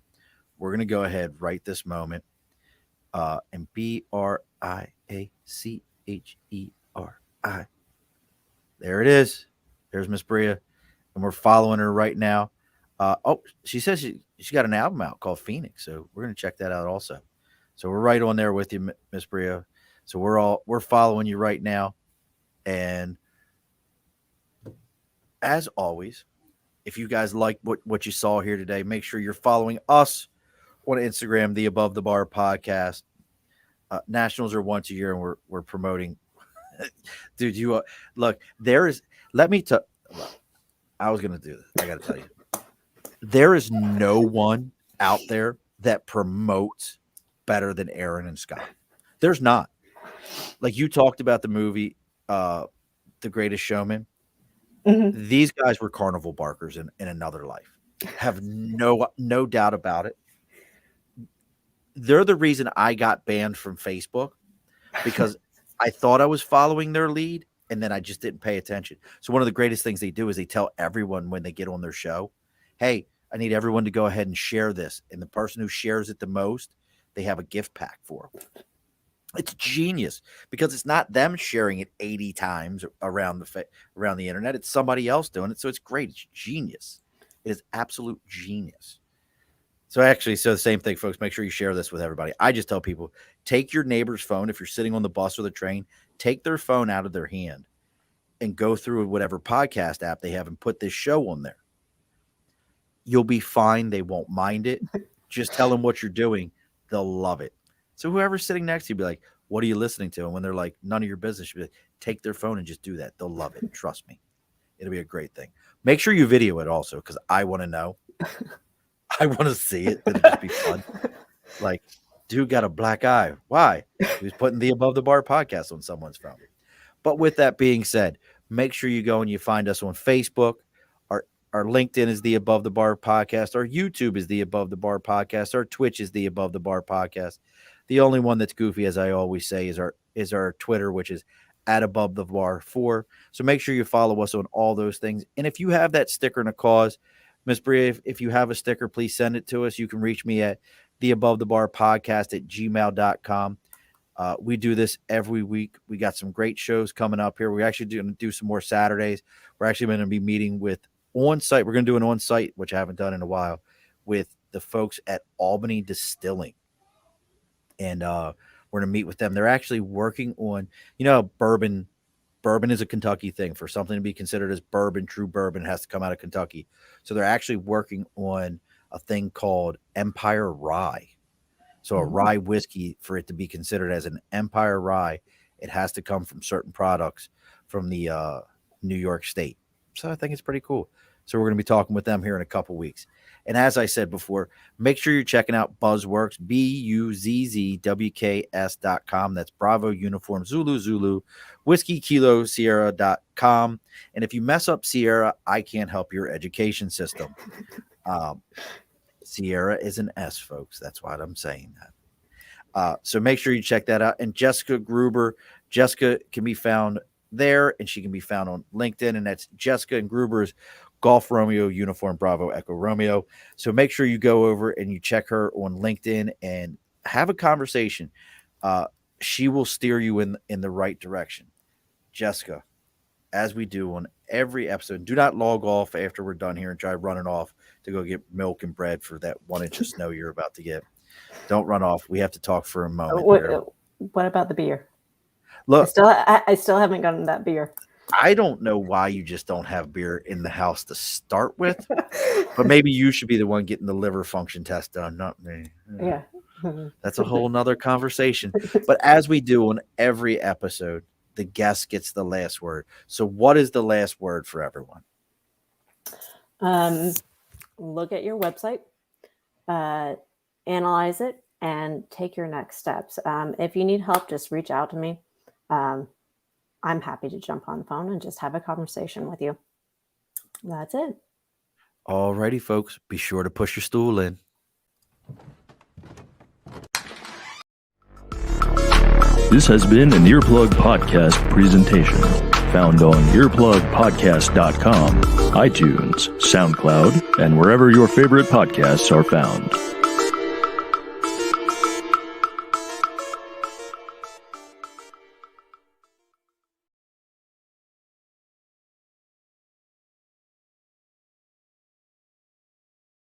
Speaker 1: we're going to go ahead right this moment and BRIACHERI. There it is. There's Miss Bria. And we're following her right now. She says she got an album out called Phoenix. So we're going to check that out also. So we're right on there with you, Miss Bria. So we're following you right now. And as always, if you guys like what you saw here today, make sure you're following us on Instagram, the Above the Bar podcast. Nationals are once a year, and we're promoting. Dude, you look. There is. Let me tell. I was gonna do this. I got to tell you, there is no one out there that promotes better than Aaron and Scott. There's not. Like you talked about the movie, The Greatest Showman.
Speaker 2: Mhm.
Speaker 1: These guys were carnival barkers in another life. Have no doubt about it. They're the reason I got banned from Facebook because I thought I was following their lead and then I just didn't pay attention. So one of the greatest things they do is they tell everyone when they get on their show, hey, I need everyone to go ahead and share this. And the person who shares it the most, they have a gift pack for them. It's genius because it's not them sharing it 80 times around the internet. It's somebody else doing it. So it's great. It's genius. It is absolute genius. So the same thing, folks. Make sure you share this with everybody. I just tell people, take your neighbor's phone. If you're sitting on the bus or the train, take their phone out of their hand and go through whatever podcast app they have and put this show on there. You'll be fine. They won't mind it. Just tell them what you're doing. They'll love it. So whoever's sitting next to you, be like, what are you listening to? And when they're like, none of your business, you be like, take their phone and just do that. They'll love it. Trust me. It'll be a great thing. Make sure you video it also because I want to know. I want to see it. It'll just be fun. Like, dude got a black eye. Why? He was putting the Above the Bar podcast on someone's phone. But with that being said, make sure you go and you find us on Facebook. Our LinkedIn is the Above the Bar podcast. Our YouTube is the Above the Bar podcast. Our Twitch is the Above the Bar podcast. The only one that's goofy, as I always say, is our Twitter, which is at Above the Bar 4. So make sure you follow us on all those things. And if you have that sticker in a cause, Miss Bria, if you have a sticker, please send it to us. You can reach me at the Above the Bar podcast at gmail.com. We do this every week. We got some great shows coming up here. We're actually going to do some more Saturdays. We're actually going to be meeting with on-site. We're going to do an on-site, which I haven't done in a while, with the folks at Albany Distilling. And we're going to meet with them. They're actually working on, bourbon. Bourbon is a Kentucky thing. For something to be considered as bourbon, true bourbon, it has to come out of Kentucky. So they're actually working on a thing called Empire Rye. So a rye whiskey, for it to be considered as an Empire Rye, it has to come from certain products from the New York State. So I think it's pretty cool. So we're going to be talking with them here in a couple weeks. And as I said before, make sure you're checking out Buzzworks, BUZZWKS.com. That's Bravo Uniform Zulu Whiskey Kilo Sierra.com. And if you mess up Sierra, I can't help your education system. Sierra is an S, folks. That's why I'm saying that. So make sure you check that out. And Jessica Gruber, Jessica can be found there, and she can be found on LinkedIn, and that's Jessica and Gruber's Golf Romeo Uniform Bravo Echo Romeo. So make sure you go over and you check her on LinkedIn and have a conversation. She will steer you in the right direction. Jessica, as we do on every episode, do not log off after we're done here and try running off to go get milk and bread for that 1 inch of snow you're about to get. Don't run off. We have to talk for a moment.
Speaker 2: What about the beer?
Speaker 1: Look,
Speaker 2: I still haven't gotten that beer.
Speaker 1: I don't know why you just don't have beer in the house to start with, but maybe you should be the one getting the liver function test done, not me.
Speaker 2: Yeah.
Speaker 1: That's a whole nother conversation. But as we do on every episode, the guest gets the last word. So what is the last word for everyone?
Speaker 2: Look at your website, analyze it, and take your next steps. If you need help, just reach out to me. I'm happy to jump on the phone and just have a conversation with you. That's it.
Speaker 1: All righty, folks. Be sure to push your stool in.
Speaker 3: This has been an Earplug Podcast presentation. found on earplugpodcast.com, iTunes, SoundCloud, and wherever your favorite podcasts are found.